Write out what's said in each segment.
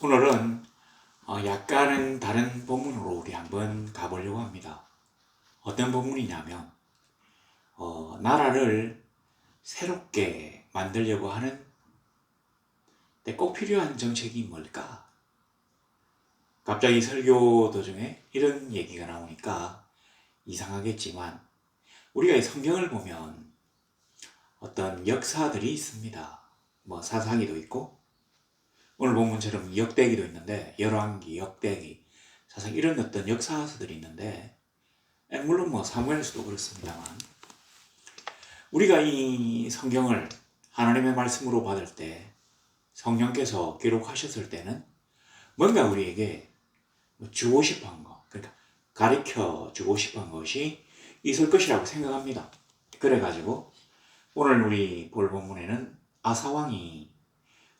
오늘은 약간은 다른 본문으로 우리 한번 가보려고 합니다. 어떤 본문이냐면 나라를 새롭게 만들려고 하는 데 꼭 필요한 정책이 뭘까? 갑자기 설교 도중에 이런 얘기가 나오니까 이상하겠지만 우리가 이 성경을 보면 어떤 역사들이 있습니다. 뭐 사사기도 있고 오늘 본문처럼 역대기도 있는데 열왕기, 역대기, 사실 이런 어떤 역사서들이 있는데 물론 뭐 사무엘서도 그렇습니다만 우리가 이 성경을 하나님의 말씀으로 받을 때 성령께서 기록하셨을 때는 뭔가 우리에게 주고 싶은 것, 그러니까 가르쳐 주고 싶은 것이 있을 것이라고 생각합니다. 그래가지고 오늘 우리 볼 본문에는 아사왕이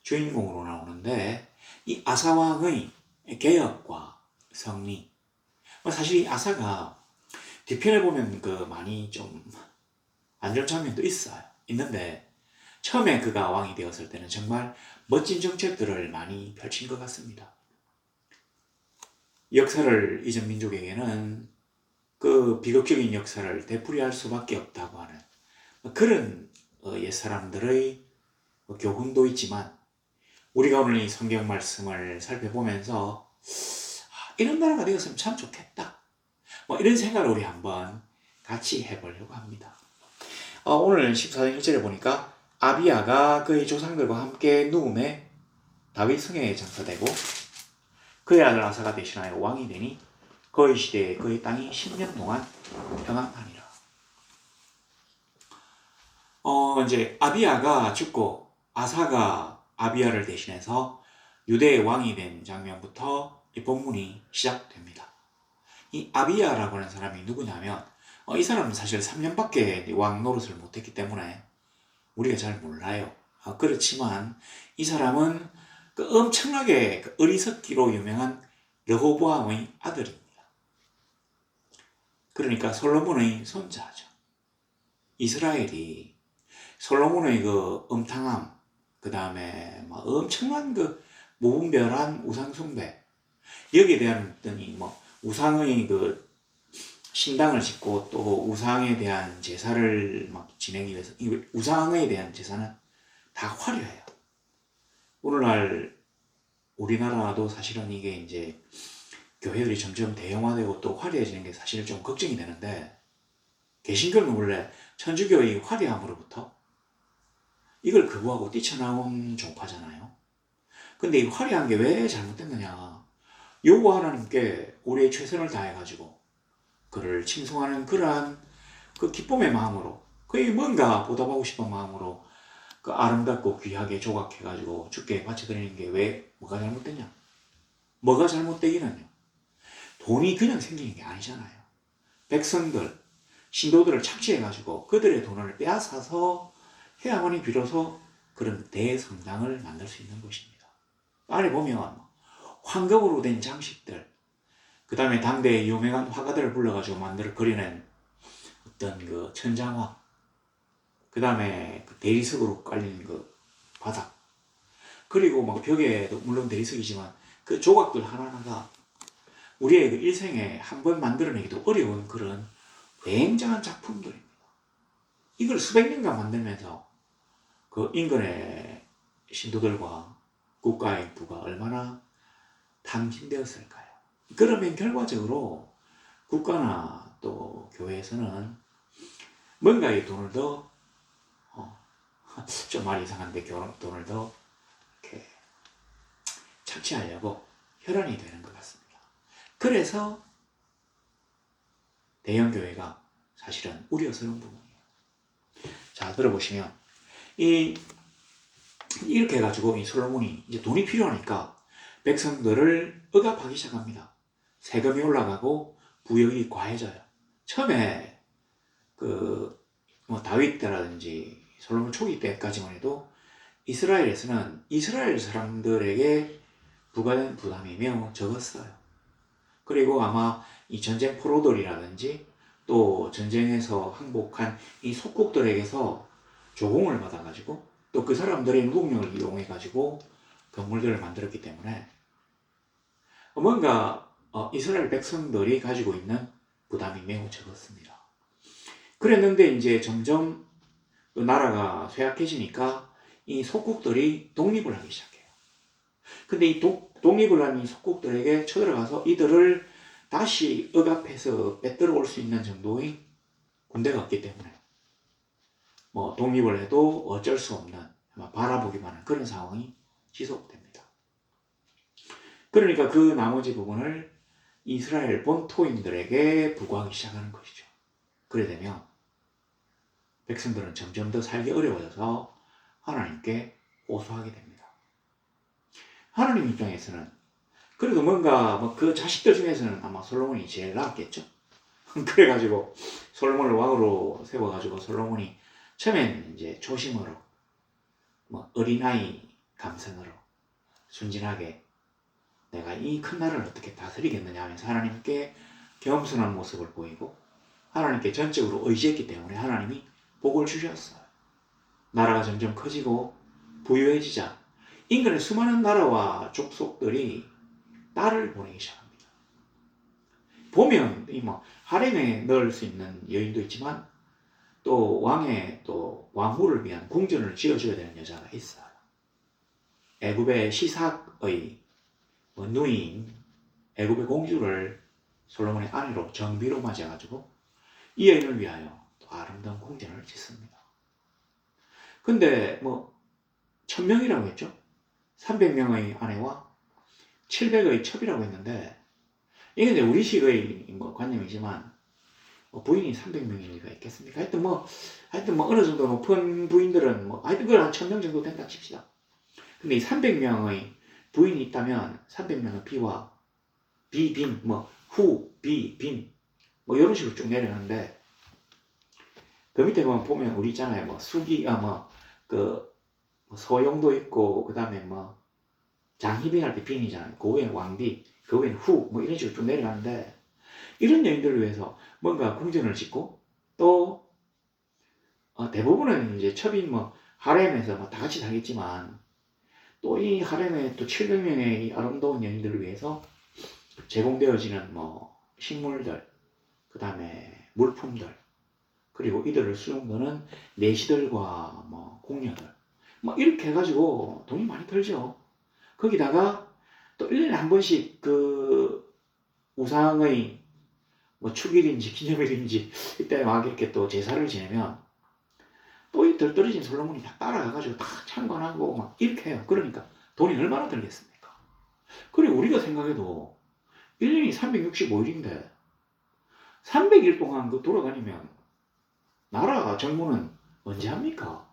주인공으로 나오는데 이 아사왕의 개혁과 성리, 사실 이 아사가 뒤편에 보면 많이 좀 안 좋은 장면도 있는데 처음에 그가 왕이 되었을 때는 정말 멋진 정책들을 많이 펼친 것 같습니다. 역사를 잊은 민족에게는 그 비극적인 역사를 되풀이할 수밖에 없다고 하는 그런 옛사람들의 교훈도 있지만 우리가 오늘 이 성경 말씀을 살펴보면서 이런 나라가 되었으면 참 좋겠다. 이런 생각을 우리 한번 같이 해보려고 합니다. 오늘 14장 1절에 보니까 아비야가 그의 조상들과 함께 누움에 다윗 성에 장사되고 그의 아들 아사가 대신하여 왕이 되니 그의 시대에 그의 땅이 10년 동안 평안하니라. 이제 아비야가 죽고 아사가 아비야를 대신해서 유대의 왕이 된 장면부터 이 본문이 시작됩니다. 이 아비야라고 하는 사람이 누구냐면 이 사람은 사실 3년밖에 왕 노릇을 못했기 때문에 우리가 잘 몰라요. 그렇지만 이 사람은 엄청나게 어리석기로 유명한 르호보암의 아들입니다. 그러니까 솔로몬의 손자죠. 이스라엘이 솔로몬의 음탕함, 그 다음에 엄청난 무분별한 우상숭배, 여기에 대한 어떤 우상의 신당을 짓고 또 우상에 대한 제사를 진행하기 위해서 이 우상에 대한 제사는 다 화려해요. 오늘날 우리나라도 사실은 이게 이제 교회들이 점점 대형화되고 또 화려해지는 게 사실 좀 걱정이 되는데 개신교는 원래 천주교의 화려함으로부터 이걸 거부하고 뛰쳐나온 종파잖아요. 근데 이 화려한 게 왜 잘못됐느냐? 여호와 하나님께 우리의 최선을 다해가지고 그를 칭송하는 그러한 기쁨의 마음으로 그에게 뭔가 보답하고 싶은 마음으로 아름답고 귀하게 조각해가지고 주께 바쳐드리는 게 왜 뭐가 잘못됐냐? 뭐가 잘못되기는요? 돈이 그냥 생기는 게 아니잖아요. 백성들, 신도들을 착취해가지고 그들의 돈을 빼앗아서 해야만이 비로소 그런 대성당을 만들 수 있는 것입니다. 안에 보면 황금으로 된 장식들, 그 다음에 당대의 유명한 화가들을 불러가지고 그려낸 어떤 천장화, 그 다음에 대리석으로 깔린 바닥, 그리고 벽에도 물론 대리석이지만 그 조각들 하나하나가 우리의 일생에 한 번 만들어내기도 어려운 그런 굉장한 작품들입니다. 이걸 수백 년간 만들면서 인근의 신도들과 국가의 부가 얼마나 탕진되었을까요? 그러면 결과적으로 국가나 또 교회에서는 뭔가 이 돈을 더 좀 말이 이상한데 돈을 더 이렇게 착취하려고 혈안이 되는 것 같습니다. 그래서 대형 교회가 사실은 우려스러운 부분이에요. 자, 들어보시면 이렇게 해가지고 이 솔로몬이 이제 돈이 필요하니까 백성들을 억압하기 시작합니다. 세금이 올라가고 부역이 과해져요. 처음에 다윗 때라든지 솔로몬 초기 때까지만 해도 이스라엘에서는 이스라엘 사람들에게 부과된 부담이 매우 적었어요. 그리고 아마 이 전쟁 포로들이라든지 또 전쟁에서 항복한 이 속국들에게서 조공을 받아가지고 또 그 사람들의 노동력을 이용해가지고 건물들을 만들었기 때문에 뭔가 이스라엘 백성들이 가지고 있는 부담이 매우 적었습니다. 그랬는데 이제 점점 나라가 쇠약해지니까 이 속국들이 독립을 하기 시작해요. 근데 이 독립을 한 이 속국들에게 쳐들어가서 이들을 다시 억압해서 빼들어 올 수 있는 정도의 군대가 없기 때문에 뭐 독립을 해도 어쩔 수 없는 바라보기만 하는 그런 상황이 지속됩니다. 그러니까 그 나머지 부분을 이스라엘 본토인들에게 부과하기 시작하는 것이죠. 그래 되면 백성들은 점점 더 살기 어려워져서 하나님께 호소하게 됩니다. 하나님 입장에서는 그래도 뭔가 그 자식들 중에서는 아마 솔로몬이 제일 나았겠죠. 그래가지고 솔로몬을 왕으로 세워가지고 솔로몬이 처음엔 이제 초심으로 어린아이 감성으로 순진하게 내가 이 큰 나라를 어떻게 다스리겠느냐 하면서 하나님께 겸손한 모습을 보이고 하나님께 전적으로 의지했기 때문에 하나님이 복을 주셨어요. 나라가 점점 커지고 부유해지자 인근의 수많은 나라와 족속들이 딸을 보내기 시작합니다. 보면 하렘에 넣을 수 있는 여인도 있지만 또 왕후를 위한 궁전을 지어줘야 되는 여자가 있어요. 애굽의 시삭의 누이인 애굽의 공주를 솔로몬의 아내로 정비로 맞아가지고 이 여인을 위하여 또 아름다운 궁전을 짓습니다. 근데 1000명이라고 했죠. 300명의 아내와 700의 첩이라고 했는데 이게 이제 우리식의 관념이지만 부인이 300명일 리가 있겠습니까? 하여튼 어느 정도 높은 부인들은 하여튼 그걸 한 1000명 정도 된다 칩시다. 근데 이 300명의 부인이 있다면 300명의 비와 비빈 후, 비, 빈 이런 식으로 쭉 내려가는데 그 밑에 보면 우리 있잖아요. 수기 소용도 있고 그 다음에 장희빈 할 때 빈이잖아요. 그 위에는 왕비, 그 위에는 후 이런 식으로 쭉 내려가는데 이런 여인들을 위해서 뭔가 궁전을 짓고 또 대부분은 이제 첩인 하렘에서 다 같이 살겠지만 또 이 하렘에 또 700명의 아름다운 여인들을 위해서 제공되어지는 식물들, 그 다음에 물품들, 그리고 이들을 수용하는 내시들과 궁녀들 이렇게 해가지고 돈이 많이 들죠. 거기다가 또 1년에 한 번씩 그 우상의 축일인지 기념일인지 이때 막 이렇게 또 제사를 지내면 또 이 덜떨어진 솔로몬이 다 따라가가지고 다 참관하고 이렇게 해요. 그러니까 돈이 얼마나 들겠습니까? 그리고 우리가 생각해도 1년이 365일인데 300일 동안 돌아다니면 나라 정부는 언제 합니까?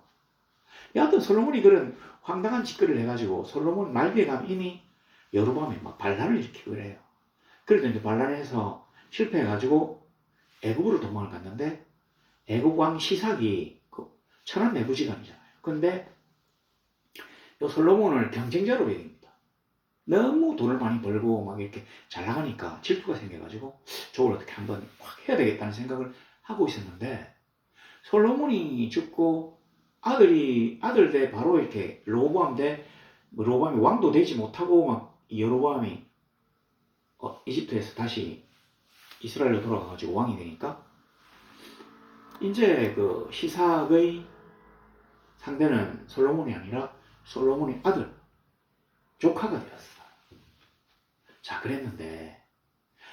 여하튼 솔로몬이 그런 황당한 짓거리를 해가지고 솔로몬 말기에 가면 이미 여로보암이 반란을 일으키고 그래요. 그래도 이제 반란해서 실패해가지고 애굽으로 도망을 갔는데 애굽 왕 시삭이 천한 내부지간이잖아요. 근데 이 솔로몬을 경쟁자로 여깁니다. 너무 돈을 많이 벌고 이렇게 잘 나가니까 질투가 생겨가지고 저걸 어떻게 한번 확 해야 되겠다는 생각을 하고 있었는데 솔로몬이 죽고 아들 대 바로 이렇게 로보암 대 로보암이 왕도 되지 못하고 여로보암이 이집트에서 다시 이스라엘로 돌아가가지고 왕이 되니까 이제 그 시삭의 상대는 솔로몬이 아니라 솔로몬의 아들 조카가 되었어요. 자, 그랬는데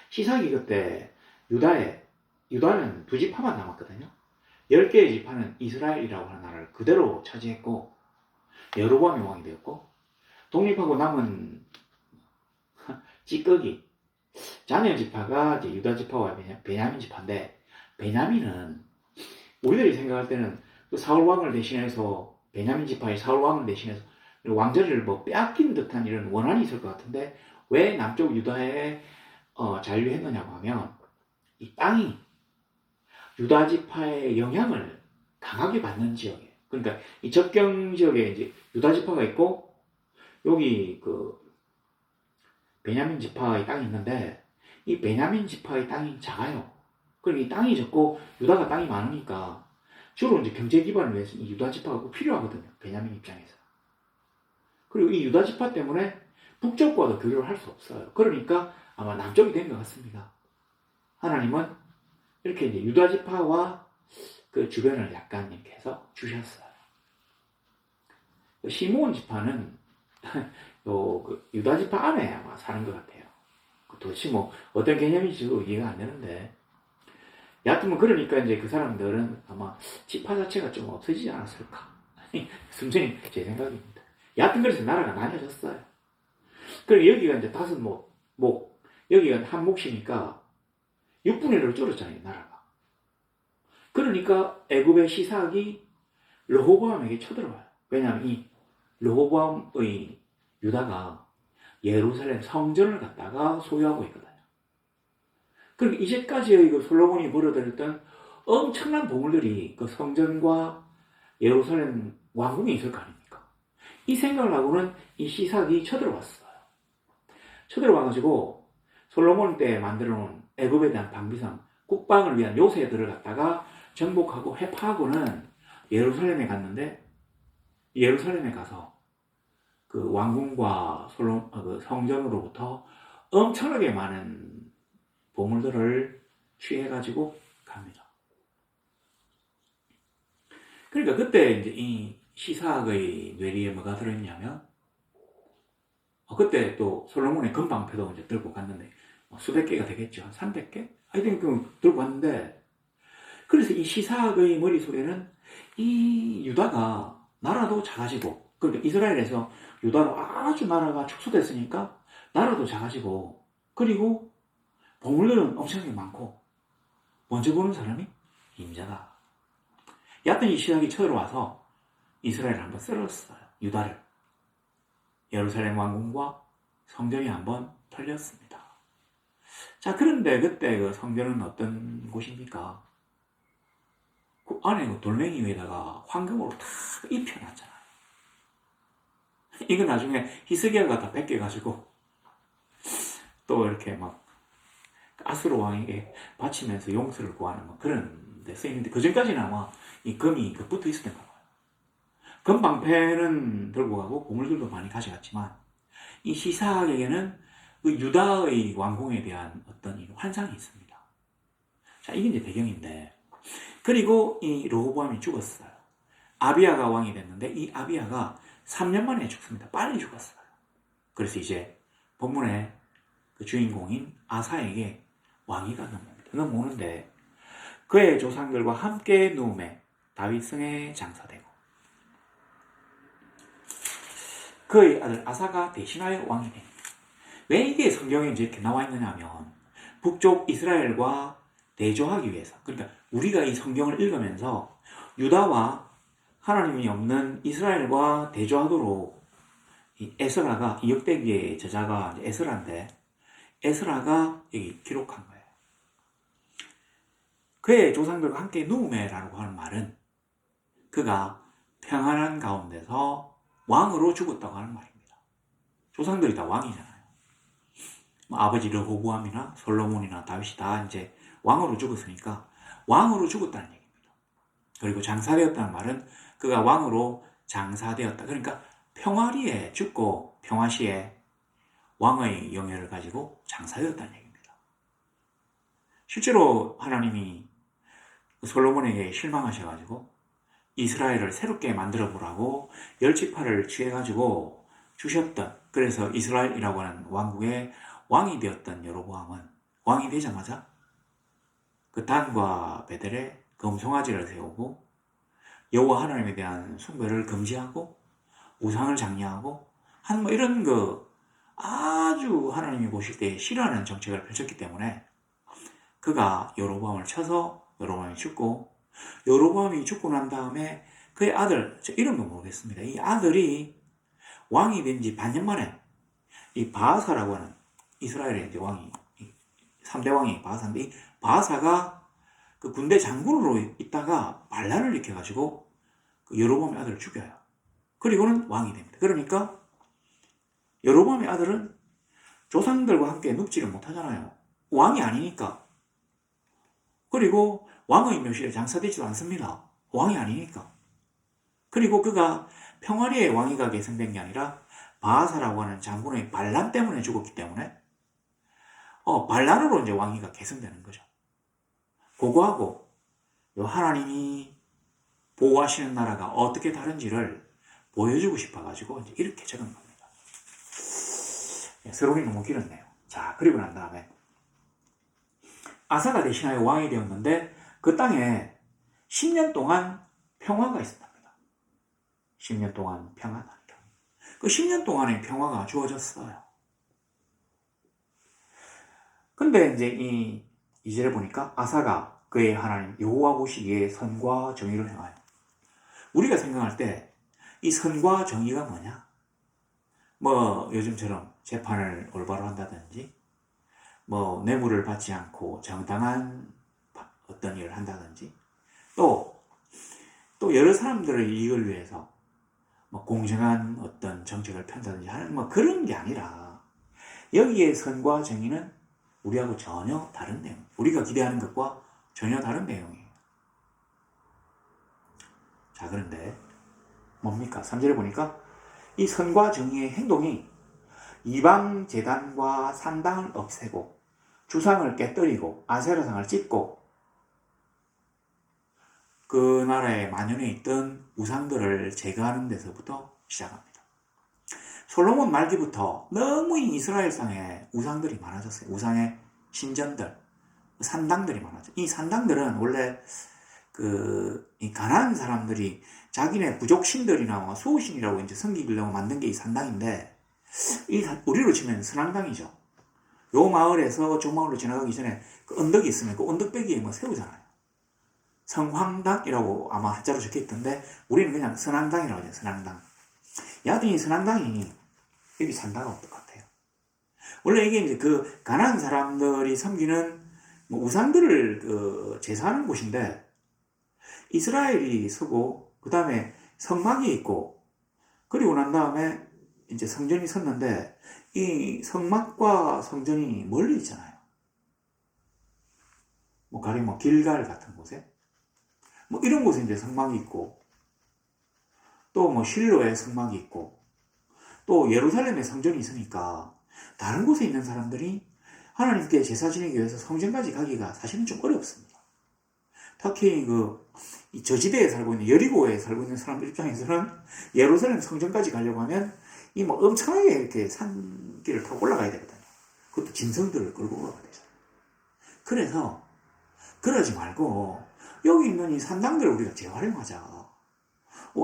시삭이 그때 유다는 두 지파만 남았거든요. 10개의 지파는 이스라엘이라고 하는 나라를 그대로 차지했고 여로보암이 왕이 되었고 독립하고 남은 찌꺼기 자녀 지파가 이제 유다 지파와 베냐민 지파인데 베냐민은 우리들이 생각할 때는 그 사울 왕을 대신해서 베냐민 지파의 사울 왕을 대신해서 왕자를 빼앗긴 듯한 이런 원한이 있을 것 같은데 왜 남쪽 유다에 잔류했느냐고 하면 이 땅이 유다 지파의 영향을 강하게 받는 지역이에요. 그러니까 이 접경 지역에 이제 유다 지파가 있고 여기 그 베냐민 지파의 땅이 있는데 이 베냐민 지파의 땅이 작아요. 그리고 이 땅이 적고 유다가 땅이 많으니까 주로 이제 경제 기반을 위해서 이 유다 지파가 꼭 필요하거든요. 베냐민 입장에서. 그리고 이 유다 지파 때문에 북쪽과도 교류를 할 수 없어요. 그러니까 아마 남쪽이 된 것 같습니다. 하나님은 이렇게 이제 유다 지파와 그 주변을 약간 이렇게 해서 주셨어요. 시므온 지파는 그 유다 지파 안에 아마 사는 것 같아요. 도대체 뭐 어떤 개념인지도 이해가 안 되는데, 여하튼 뭐 그러니까 이제 그 사람들은 아마 지파 자체가 좀 없어지지 않았을까. 순전히 제 생각입니다. 여하튼 그래서 나라가 나뉘어졌어요. 그리고 여기가 이제 5목, 여기가 한 몫이니까 6분의 1로 줄었잖아요, 나라가. 그러니까 애굽의 시삭이 르호보암에게 쳐들어와요. 왜냐하면 이 르호보암의 유다가 예루살렘 성전을 갖다가 소유하고 있거든요. 그리고 이제까지의 그 솔로몬이 벌어들였던 엄청난 보물들이 그 성전과 예루살렘 왕궁에 있을 거 아닙니까? 이 생각을 하고는 이 시삭이 쳐들어왔어요. 쳐들어와가지고 솔로몬 때 만들어놓은 애굽에 대한 방비상, 국방을 위한 요새들을 갖다가 정복하고 해파하고는 예루살렘에 갔는데, 예루살렘에 가서 그 왕궁과 그 성전으로부터 엄청나게 많은 보물들을 취해가지고 갑니다. 그러니까 그때 이제 이 시삭의 뇌리에 뭐가 들어있냐면, 그때 또 솔로몬의 금방패도 이제 들고 갔는데, 수백 개가 되겠죠. 한 300개? 하여튼 그 들고 갔는데, 그래서 이 시삭의 머릿속에는 이 유다가 나라도 작아지고, 그러니까 이스라엘에서 유다로 아주 나라가 축소됐으니까 나라도 작아지고, 그리고 보물들은 엄청나게 많고, 먼저 보는 사람이 임자다. 여하튼 이 시삭이 쳐들어와서 이스라엘을 한번 썰었어요. 유다를. 예루살렘 왕궁과 성전이 한번 털렸습니다. 자, 그런데 그때 그 성전은 어떤 곳입니까? 그 안에 그 돌멩이 위에다가 황금으로 탁 입혀놨잖아요. 이거 나중에 히스기야가 다 뺏겨가지고 또 이렇게 막 아수르 왕에게 바치면서 용서를 구하는 뭐 그런 데 쓰이는데, 그 전까지는 아마 이 금이 붙어 있었던 가 봐요. 금방패는 들고 가고 보물들도 많이 가져갔지만, 이 시삭에게는 그 유다의 왕궁에 대한 어떤 환상이 있습니다. 자, 이게 이제 배경인데, 그리고 이 르호보암이 죽었어요. 아비야가 왕이 됐는데 이 아비야가 3년 만에 죽습니다. 빨리 죽었어요. 그래서 이제 본문의 그 주인공인 아사에게 왕위가 넘어오는데, 그의 조상들과 함께 누움에 다윗성에 장사되고, 그의 아들 아사가 대신하여 왕이 됩니다. 왜 이게 성경에 이제 이렇게 나와 있느냐 하면, 북쪽 이스라엘과 대조하기 위해서, 그러니까 우리가 이 성경을 읽으면서 유다와 하나님이 없는 이스라엘과 대조하도록 이 에스라가, 이 역대기의 저자가 이제 에스라인데, 에스라가 여기 기록한 거예요. 그의 조상들과 함께 누우메라고 하는 말은 그가 평안한 가운데서 왕으로 죽었다고 하는 말입니다. 조상들이 다 왕이잖아요. 아버지 르호보암이나 솔로몬이나 다윗이 다 이제 왕으로 죽었으니까 왕으로 죽었다는 얘기입니다. 그리고 장사되었다는 말은 그가 왕으로 장사되었다. 그러니까 평화리에 죽고 평화시에 왕의 영예를 가지고 장사되었다는 얘기입니다. 실제로 하나님이 솔로몬에게 실망하셔가지고 이스라엘을 새롭게 만들어 보라고 10지파를 취해가지고 주셨던, 그래서 이스라엘이라고 하는 왕국의 왕이 되었던 여로보암은 왕이 되자마자 그 단과 베델에 금송아지를 세우고 여호와 하나님에 대한 숭배를 금지하고 우상을 장려하고 하는 뭐 이런 그 아주 하나님이 보실 때 싫어하는 정책을 펼쳤기 때문에 그가 여로보암을 쳐서 여로보암이 죽고, 여로보암이 죽고 난 다음에 그의 아들, 저 이름도 모르겠습니다. 이 아들이 왕이 된 지 반년 만에 이 바하사라고 하는 이스라엘의 이제 왕이, 3대 왕이 바하사인데, 이 바하사가 그 군대 장군으로 있다가 반란을 일으켜가지고 그 여로보암의 아들을 죽여요. 그리고는 왕이 됩니다. 그러니까 여로보암의 아들은 조상들과 함께 눕지를 못하잖아요. 왕이 아니니까. 그리고 왕의 묘실에 장사되지도 않습니다. 왕이 아니니까. 그리고 그가 평화리의 왕위가 계승된 게 아니라 바하사라고 하는 장군의 반란 때문에 죽었기 때문에 반란으로 이제 왕위가 계승되는 거죠. 그거하고 요 하나님이 보호하시는 나라가 어떻게 다른지를 보여주고 싶어가지고 이제 이렇게 적은 겁니다. 서론이 너무 길었네요. 자, 그리고 난 다음에 아사가 대신하여 왕이 되었는데 그 땅에 10년 동안 평화가 있었답니다. 10년 동안 평화가. 그 10년 동안의 평화가 주어졌어요. 근데 이제 이 2절에 보니까 아사가 그의 하나님 여호와 보시기에 선과 정의를 행하여. 우리가 생각할 때 이 선과 정의가 뭐냐? 뭐 요즘처럼 재판을 올바로 한다든지 뭐 뇌물을 받지 않고 정당한 어떤 일을 한다든지 또 여러 사람들의 이익을 위해서 뭐 공정한 어떤 정책을 편다든지 하는 뭐 그런 게 아니라 여기에 선과 정의는 우리하고 전혀 다른 내용, 우리가 기대하는 것과 전혀 다른 내용이에요. 자, 그런데 뭡니까? 3절에 보니까 이 선과 정의의 행동이 이방 제단과 산당을 없애고 주상을 깨뜨리고 아세라상을 찢고 그 나라에 만연해 있던 우상들을 제거하는 데서부터 시작합니다. 솔로몬 말기부터 너무 이스라엘상에 우상들이 많아졌어요. 우상의 신전들, 산당들이 많아졌어요. 이 산당들은 원래 이 가난한 사람들이 자기네 부족신들이나 뭐 수호신이라고 이제 섬기려고 만든 게 이 산당인데, 우리로 치면 선앙당이죠. 요 마을에서 저 마을로 지나가기 전에 그 언덕이 있으면 그 언덕배기에 뭐 세우잖아요. 성황당이라고 아마 한자로 적혀 있던데, 우리는 그냥 선앙당이라고 하죠. 선앙당. 여하튼 이 선앙당이 여기 산당하고 똑같아요. 원래 이게 이제 그 가난한 사람들이 섬기는 뭐 우상들을 제사하는 곳인데, 이스라엘이 서고 그 다음에 성막이 있고 그리고 난 다음에 이제 성전이 섰는데 이 성막과 성전이 멀리 있잖아요. 뭐 가령 뭐 길갈 같은 곳에 뭐 이런 곳에 이제 성막이 있고 또 뭐 실로에 성막이 있고 또 예루살렘에 성전이 있으니까 다른 곳에 있는 사람들이 하나님께 제사 지내기 위해서 성전까지 가기가 사실은 좀 어렵습니다. 특히 이 저지대에 살고 있는 여리고에 살고 있는 사람들 입장에서는 예루살렘 성전까지 가려고 하면 이 뭐 엄청나게 이렇게 산길을 타고 올라가야 되거든요. 그것도 짐승들을 끌고 올라가야 되죠. 그래서 그러지 말고 여기 있는 이 산당들을 우리가 재활용하자.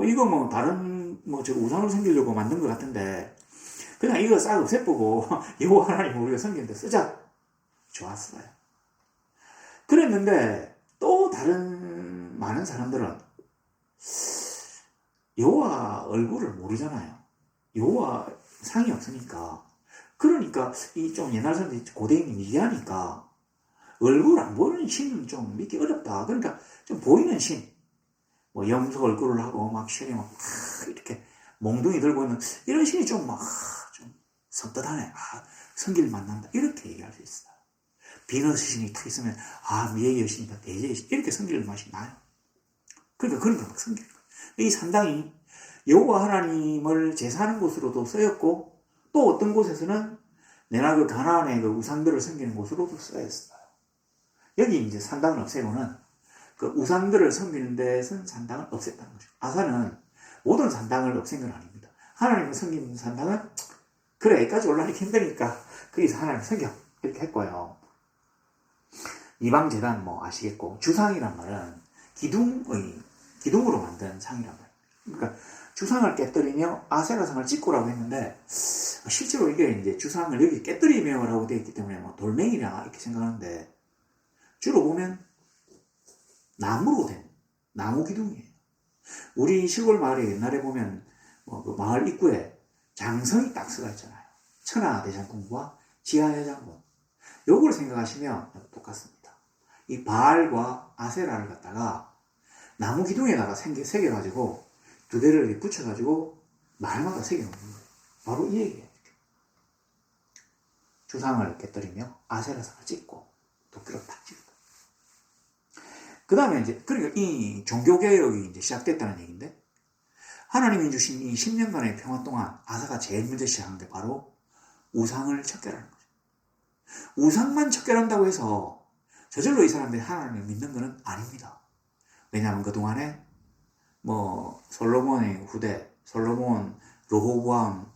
이거 뭐 다른 저 우상을 섬기려고 만든 것 같은데 그냥 이거 싹 없애보고 여호와 하나님을 우리가 섬기는데 쓰자. 좋았어요. 그랬는데 또 다른 많은 사람들은 여호와 얼굴을 모르잖아요. 여호와 상이 없으니까. 그러니까 이 좀 옛날 사람들이 고대인이 얘기하니까 얼굴 안 보이는 신은 좀 믿기 어렵다. 그러니까 좀 보이는 신, 뭐 염소 얼굴을 하고 막 신이 막 이렇게 몽둥이 들고 있는 이런 신이 좀 섬뜩하네. 성길 만난다. 이렇게 얘기할 수 있어요. 비너스 신이 탁 있으면 미의 여신이다, 대제의 여신 이렇게 섬기는 맛이 나요. 그러니까 그런 거 막 섬기는 거예요. 이 산당이 여호와 하나님을 제사하는 곳으로도 쓰였고 또 어떤 곳에서는 내나 그 가나안의 그 우상들을 섬기는 곳으로도 쓰였어요. 여기 이제 산당을 없애고는 그 우상들을 섬기는 데서는 산당을 없앴다는 거죠. 아사는 모든 산당을 없앤 건 아닙니다. 하나님을 섬기는 산당은 그래 여기까지 올라가기 힘드니까 거기서 하나님 섬겨 이렇게 했고요. 이방 제단 뭐 아시겠고 주상이란 말은 기둥으로 만든 상이란 말이에요. 그러니까 주상을 깨뜨리며 아세라상을 찍고라고 했는데 실제로 이게 이제 주상을 여기 깨뜨리며라고 되어 있기 때문에 뭐 돌멩이라 이렇게 생각하는데 주로 보면 나무로 된 나무 기둥이에요. 우리 시골 마을에 옛날에 보면 그 마을 입구에 장성이 딱 쓰가 있잖아요. 천하대장군과 지하여장군. 요걸 생각하시면 똑같습니다. 이 바알과 아세라를 갖다가 나무 기둥에다가 새겨가지고 두 개를 이렇게 붙여가지고 마을마다 새겨놓는 거예요. 바로 이 얘기예요. 주상을 깨뜨리며 아세라상을 찍고 도끼로 딱 찍고. 그 다음에 이제 그러니까 이 종교개혁이 이제 시작됐다는 얘기인데 하나님이 주신 이 10년간의 평화 동안 아사가 제일 먼저 시작한 게 바로 우상을 척결하는 거죠. 우상만 척결한다고 해서 저절로 이 사람들이 하나님을 믿는 것은 아닙니다. 왜냐하면 그동안에 솔로몬의 후대, 솔로몬, 르호보암,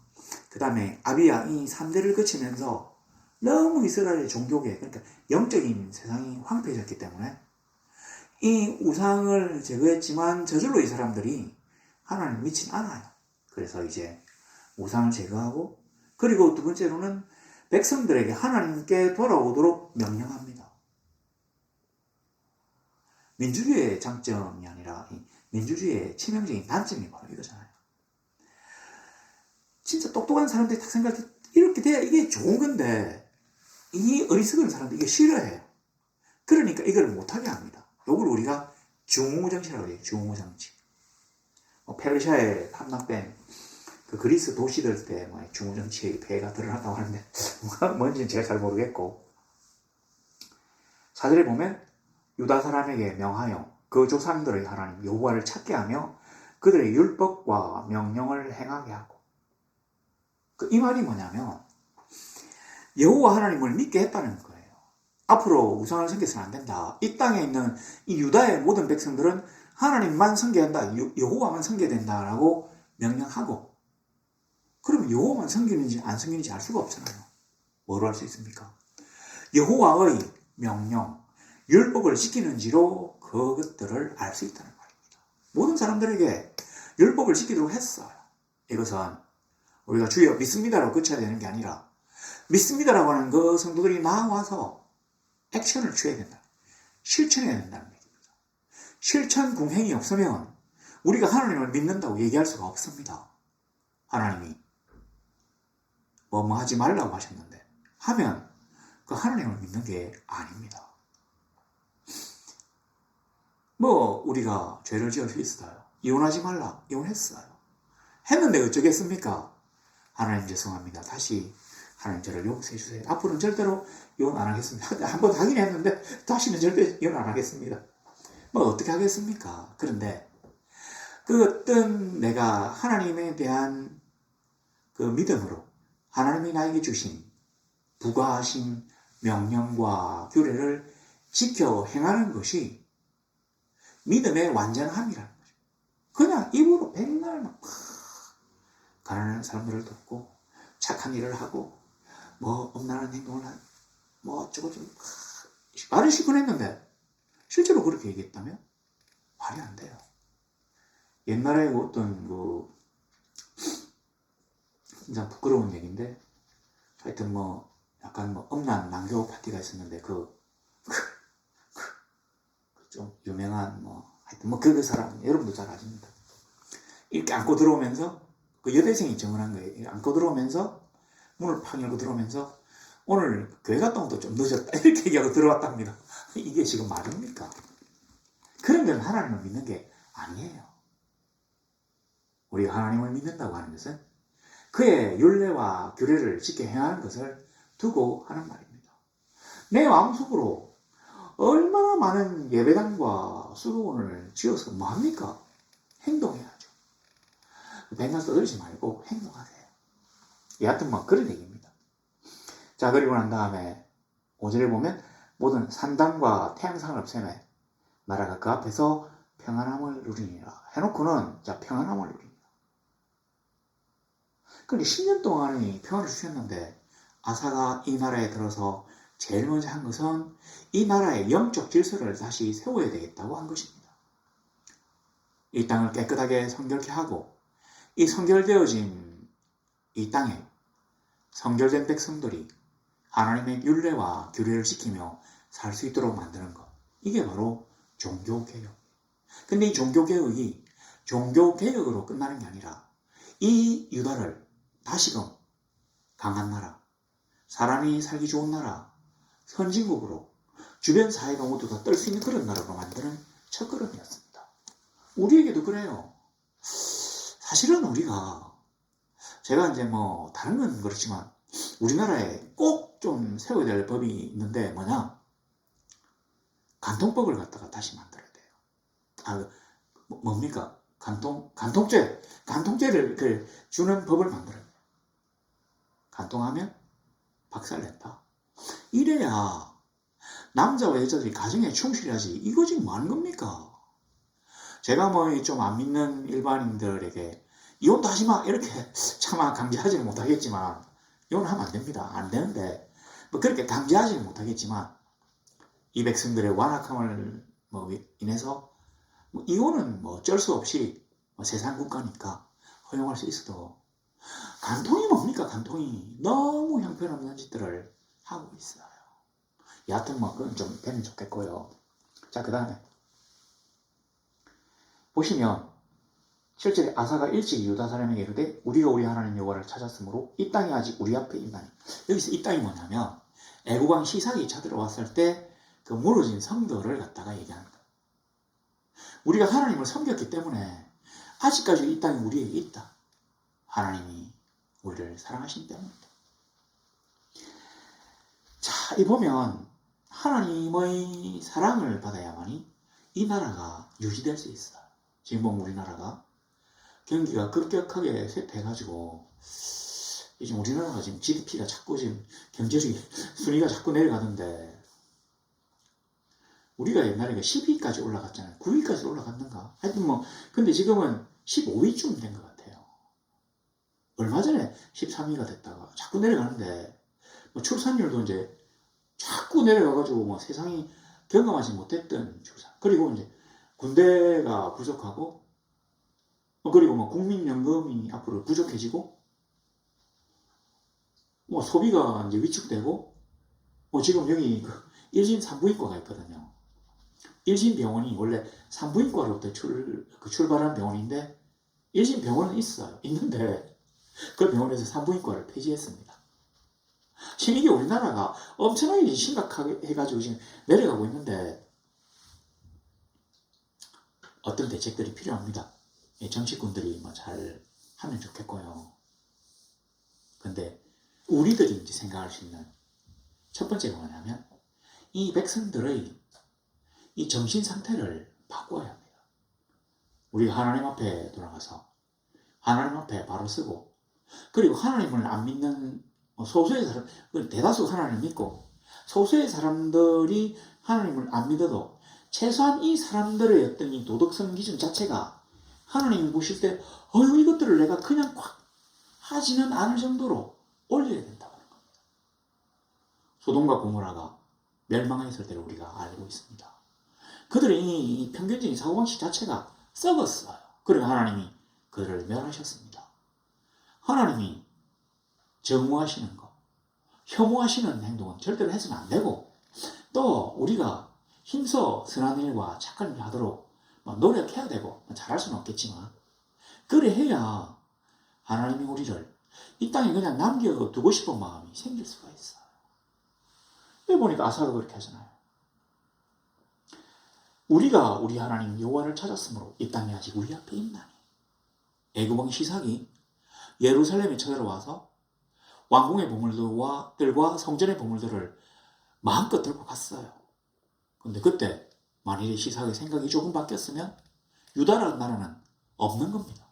그 다음에 아비야 이 3대를 거치면서 너무 이스라엘의 종교계, 그러니까 영적인 세상이 황폐해졌기 때문에 이 우상을 제거했지만 저절로 이 사람들이 하나님을 믿진 않아요. 그래서 이제 우상을 제거하고, 그리고 두 번째로는 백성들에게 하나님께 돌아오도록 명령합니다. 민주주의의 장점이 아니라 민주주의의 치명적인 단점이 바로 이거잖아요. 진짜 똑똑한 사람들이 딱 생각할 때 이렇게 돼야 이게 좋은 건데, 이 어리석은 사람들이 이게 싫어해요. 그러니까 이걸 못하게 합니다. 이걸 우리가 중후정치라고 해요. 중후정치. 페르시아에 함락된 그 그리스 도시들 때 중후정치의 폐해가 드러났다고 하는데 뭔지는 제가 잘 모르겠고, 사절에 보면 유다 사람에게 명하여 그 조상들의 하나님 여호와를 찾게 하며 그들의 율법과 명령을 행하게 하고, 이 말이 뭐냐면 여호와 하나님을 믿게 했다는 거예요. 앞으로 우상을 섬겨서는 안 된다. 이 땅에 있는 이 유다의 모든 백성들은 하나님만 섬겨야 한다. 여호와만 섬겨야 된다라고 명령하고, 그러면 여호와만 섬기는지 안 섬기는지 알 수가 없잖아요. 뭐로 알 수 있습니까? 여호와의 명령, 율법을 지키는지로 그것들을 알 수 있다는 말입니다. 모든 사람들에게 율법을 지키도록 했어요. 이것은 우리가 주여 믿습니다라고 끝쳐야 되는 게 아니라 믿습니다라고 하는 그 성도들이 나와서 액션을 취해야 된다. 실천해야 된다는 얘기입니다. 실천 궁행이 없으면 우리가 하나님을 믿는다고 얘기할 수가 없습니다. 하나님이 뭐 하지 말라고 하셨는데 하면 그 하나님을 믿는 게 아닙니다. 우리가 죄를 지을 수 있어요. 이혼하지 말라. 이혼했어요. 했는데 어쩌겠습니까? 하나님 죄송합니다. 다시 하나님 저를 용서해 주세요. 앞으로는 절대로 이혼 안 하겠습니다. 한번 하긴 했는데 다시는 절대 이혼 안 하겠습니다. 어떻게 하겠습니까? 그런데 그 어떤 내가 하나님에 대한 그 믿음으로 하나님이 나에게 주신 부과하신 명령과 규례를 지켜 행하는 것이 믿음의 완전함이라는 거죠. 그냥 입으로 백날 가난한 사람들을 돕고 착한 일을 하고 엄란한 행동을 어쩌고 말을 시큰 했는데 실제로 그렇게 얘기했다면 말이 안 돼요. 옛날에 어떤 진짜 부끄러운 얘기인데, 하여튼 약간 음란 난교 파티가 있었는데 좀 유명한 하여튼 그 사람 여러분도 잘 아십니다. 이렇게 안고 들어오면서 그 여대생이 정언한 거예요. 안고 들어오면서 문을 팍 열고 들어오면서 오늘 교회 갔다 온 것도 좀 늦었다 이렇게 얘기하고 들어왔답니다. 이게 지금 말입니까? 그런 건 하나님을 믿는 게 아니에요. 우리가 하나님을 믿는다고 하는 것은 그의 율례와 규례를 지켜 행하는 것을 두고 하는 말입니다. 내 마음속으로 얼마나 많은 예배당과 수도원을 지어서 뭐합니까? 행동해야죠. 맨날 떠들지 말고 행동하세요. 여하튼 그런 얘기입니다. 자, 그리고 난 다음에 5절에 보면 모든 산당과 태양상을 없애매 나라가 그 앞에서 평안함을 누리니라 해놓고는 평안함을 누리니라. 그런데 10년 동안의 평안을 주셨는데 아사가 이 나라에 들어서 제일 먼저 한 것은 이 나라의 영적 질서를 다시 세워야 되겠다고 한 것입니다. 이 땅을 깨끗하게 성결케 하고 이 성결되어진 이 땅에 성결된 백성들이 하나님의 율례와 규례를 지키며 살 수 있도록 만드는 것, 이게 바로 종교개혁. 근데 이 종교개혁이 종교개혁으로 끝나는 게 아니라 이 유다를 다시금 강한 나라, 사람이 살기 좋은 나라, 선진국으로 주변 사회가 모두 다 떨 수 있는 그런 나라로 만드는 첫걸음이었습니다. 우리에게도 그래요. 사실은 우리가 제가 이제 다른 건 그렇지만 우리나라에 꼭 좀 세워야 될 법이 있는데 뭐냐? 간통법을 갖다가 다시 만들어야 돼요. 뭡니까? 간통죄를 주는 법을 만들어요. 간통하면 박살냈다. 이래야 남자와 여자들이 가정에 충실하지. 이거 지금 뭐 하는 겁니까? 제가 뭐 좀 안 믿는 일반인들에게 이혼도 하지 마 이렇게 차마 강제하지는 못하겠지만, 이혼하면 안 됩니다. 안 되는데 뭐 그렇게 강제하지는 못하겠지만, 이 백성들의 완악함을 인해서 이혼은 어쩔 수 없이 세상 국가니까 허용할 수 있어도, 간통이 뭡니까? 간통이 너무 형편없는 짓들을 하고 있어요. 여하튼 그건 좀 되면 좋겠고요. 자, 그 다음에 보시면 7절에 아사가 일찍 유다 사람에게 이르되 우리가 우리 하나님 여호와를 찾았으므로 이 땅이 아직 우리 앞에 있나니. 여기서 이 땅이 뭐냐면 애국왕 시삭이 쳐들어왔을 때 그 무너진 성들을 갖다가 얘기합니다. 우리가 하나님을 섬겼기 때문에 아직까지 이 땅이 우리에게 있다. 하나님이 우리를 사랑하시기 때문이다. 자, 이 보면 하나님의 사랑을 받아야만이 이 나라가 유지될 수 있어요. 지금 보면 우리나라가 경기가 급격하게 쇠퇴해가지고 요즘 우리나라가 지금 GDP가 자꾸 지금 경제적인 순위가 자꾸 내려가는데, 우리가 옛날에 10위까지 올라갔잖아요. 9위까지 올라갔는가? 하여튼 근데 지금은 15위쯤 된 것 같아요. 얼마 전에 13위가 됐다가 자꾸 내려가는데, 출산율도 이제 자꾸 내려가가지고 세상이 경험하지 못했던 출산. 그리고 이제 군대가 부족하고, 그리고 국민연금이 앞으로 부족해지고, 소비가 이제 위축되고, 지금 여기 일진 산부인과가 있거든요. 일진 병원이 원래 산부인과로부터 출발한 병원인데, 일진 병원은 있는데 그 병원에서 산부인과를 폐지했습니다. 지금 이게 우리나라가 엄청나게 심각하게 해가지고 지금 내려가고 있는데, 어떤 대책들이 필요합니다. 정치꾼들이 잘 하면 좋겠고요. 근데 우리들이 이제 생각할 수 있는 첫 번째가 뭐냐면, 이 백성들의 이 정신 상태를 바꿔야 합니다. 우리가 하나님 앞에 돌아가서 하나님 앞에 바로 서고, 그리고 하나님을 안 믿는 소수의 사람, 대다수 하나님을 믿고 소수의 사람들이 하나님을 안 믿어도 최소한 이 사람들의 어떤 이 도덕성 기준 자체가 하나님이 보실 때 이것들을 내가 그냥 꽉 하지는 않을 정도로 올려야 된다고 하는 겁니다. 소돔과 고모라가 멸망했을 때를 우리가 알고 있습니다. 그들의 이 평균적인 사고방식 자체가 썩었어요. 그리고 하나님이 그들을 멸하셨습니다. 하나님이 정오하시는 것, 혐오하시는 행동은 절대로 해서는 안 되고, 또 우리가 힘써 선한 일과 착한 일을 하도록 노력해야 되고, 잘할 수는 없겠지만 그래 해야 하나님이 우리를 이 땅에 그냥 남겨두고 싶은 마음이 생길 수가 있어요. 여기 보니까 아사가 그렇게 하잖아요. 우리가 우리 하나님 여호와를 찾았으므로 이 땅이 아직 우리 앞에 있나니. 애굽왕 시삭이 예루살렘에 쳐들어와서 왕궁의 보물들과 성전의 보물들을 마음껏 들고 갔어요. 근데 그때 만일에 시삭의 생각이 조금 바뀌었으면 유다라는 나라는 없는 겁니다.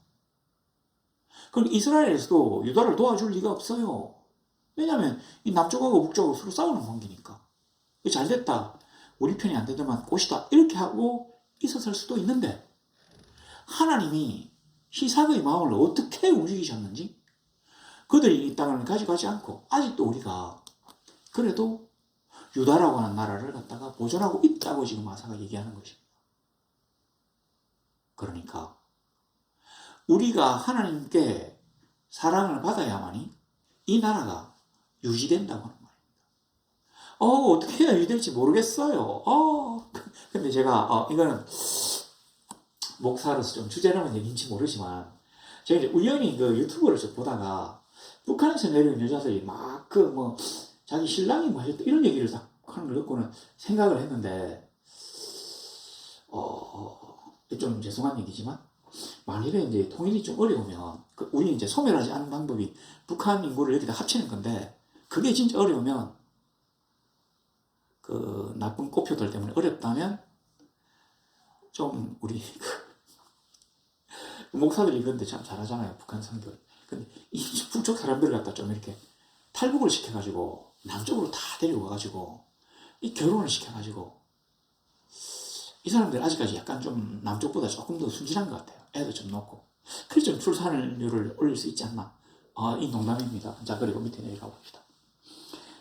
그럼 이스라엘에서도 유다를 도와줄 리가 없어요. 왜냐하면 이 남쪽하고 북쪽하고 서로 싸우는 관계니까. 잘됐다, 우리 편이 안 되더만 꽃이다, 이렇게 하고 있었을 수도 있는데, 하나님이 시삭의 마음을 어떻게 움직이셨는지 그들이 이 땅을 가져가지 않고 아직도 우리가 그래도 유다라고 하는 나라를 갖다가 보존하고 있다고 지금 아사가 얘기하는 것입니다. 그러니까 우리가 하나님께 사랑을 받아야만이 이 나라가 유지된다고 하는 말입니다. 어떻게 해야 유지될지 모르겠어요. 근데 제가 이거는 목사로서 좀 주제넘은 얘기인지 모르지만, 제가 이제 우연히 그 유튜브를 좀 보다가 북한에서 내려온 여자들이 막 자기 신랑이 하셨다 이런 얘기를 딱 하는 걸 듣고는 생각을 했는데, 좀 죄송한 얘기지만, 만일에 이제 통일이 좀 어려우면, 우리 이제 소멸하지 않는 방법이 북한 인구를 여기다 합치는 건데, 그게 진짜 어려우면, 그 나쁜 꼬표들 때문에 어렵다면 좀 우리 목사들이 그런데 참 잘하잖아요. 북한 선교. 근데 이 북쪽 사람들 갖다 좀 이렇게 탈북을 시켜가지고 남쪽으로 다 데리고 가가지고 이 결혼을 시켜가지고 이 사람들 아직까지 약간 좀 남쪽보다 조금 더 순진한 것 같아요. 애도 좀 넣고. 그래서 좀 출산율을 올릴 수 있지 않나. 이 농담입니다. 자, 그리고 밑에 내려가 봅시다.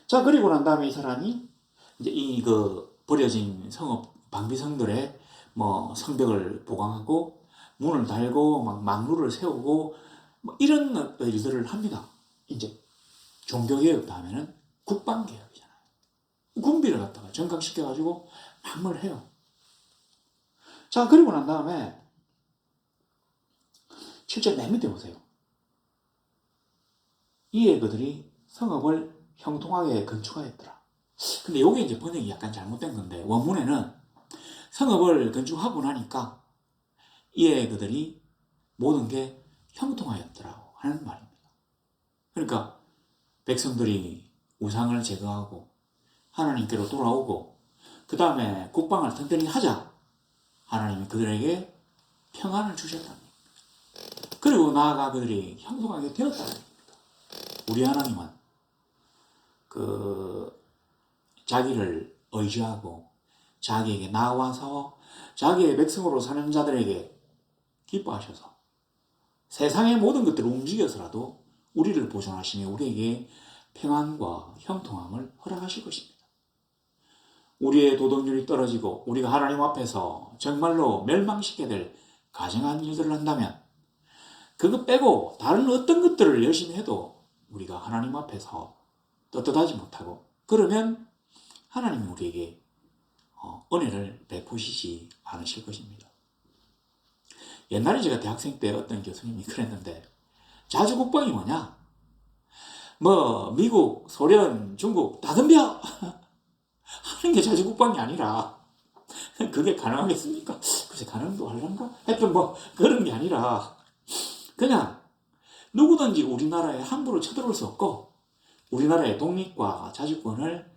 자, 그리고 난 다음에 이 사람이 이제 버려진 성읍 방비성들의 뭐 성벽을 보강하고 문을 달고 막 망루를 세우고 뭐 이런 일들을 합니다. 이제 종교개혁 다음에는 국방개혁이잖아요. 군비를 갖다가 정강시켜가지고 막 뭘 해요. 자, 그리고 난 다음에 7절 맨 밑에 보세요. 이에 그들이 성읍을 형통하게 건축하였더라. 근데 이게 이제 번역이 약간 잘못된 건데 원문에는 성읍을 건축하고 나니까 이에 그들이 모든 게 형통하였더라고 하는 말입니다. 그러니까 백성들이 우상을 제거하고 하나님께로 돌아오고 그 다음에 국방을 튼튼히 하자 하나님이 그들에게 평안을 주셨답니다. 그리고 나아가 그들이 형통하게 되었다는 겁니다. 우리 하나님은 자기를 의지하고 자기에게 나와서 자기의 백성으로 사는 자들에게 기뻐하셔서 세상의 모든 것들을 움직여서라도 우리를 보존하시며 우리에게 평안과 형통함을 허락하실 것입니다. 우리의 도덕률이 떨어지고 우리가 하나님 앞에서 정말로 멸망시켜야 될 가정한 일들을 한다면 그거 빼고 다른 어떤 것들을 열심히 해도 우리가 하나님 앞에서 떳떳하지 못하고 그러면 하나님이 우리에게 은혜를 베푸시지 않으실 것입니다. 옛날에 제가 대학생 때 어떤 교수님이 그랬는데 자주국방이 뭐냐? 뭐 미국, 소련, 중국 다 덤벼! 하는 게 자주국방이 아니라 그게 가능하겠습니까? 글쎄 가능도 하려는가? 하여튼 뭐 그런 게 아니라 그냥 누구든지 우리나라에 함부로 쳐들어올 수 없고 우리나라의 독립과 자주권을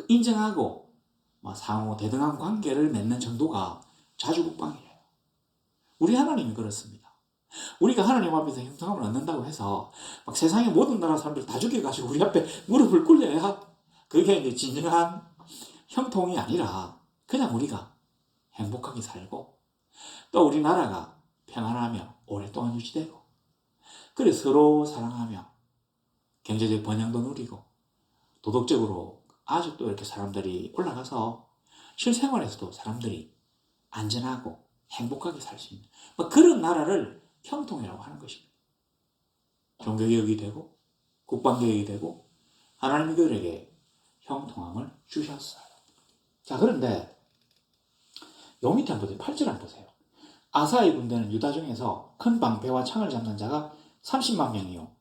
인정하고 상호 대등한 관계를 맺는 정도가 자주국방이에요. 우리 하나님이 그렇습니다. 우리가 하나님 앞에서 형통함을 얻는다고 해서 막 세상의 모든 나라 사람들 다 죽여가지고 우리 앞에 무릎을 꿇려야 그게 이제 진정한 형통이 아니라 그냥 우리가 행복하게 살고 또 우리나라가 평안하며 오랫동안 유지되고 그래 서로 사랑하며 경제적 번영도 누리고 도덕적으로 아주 또 이렇게 사람들이 올라가서 실생활에서도 사람들이 안전하고 행복하게 살 수 있는 그런 나라를 형통이라고 하는 것입니다. 종교개혁이 되고 국방개혁이 되고 하나님이 그들에게 형통함을 주셨어요. 자, 그런데 요 밑에 한번 보세요. 8절 한번 보세요. 아사의 군대는 유다 중에서 큰 방패와 창을 잡는 자가 30만 명이요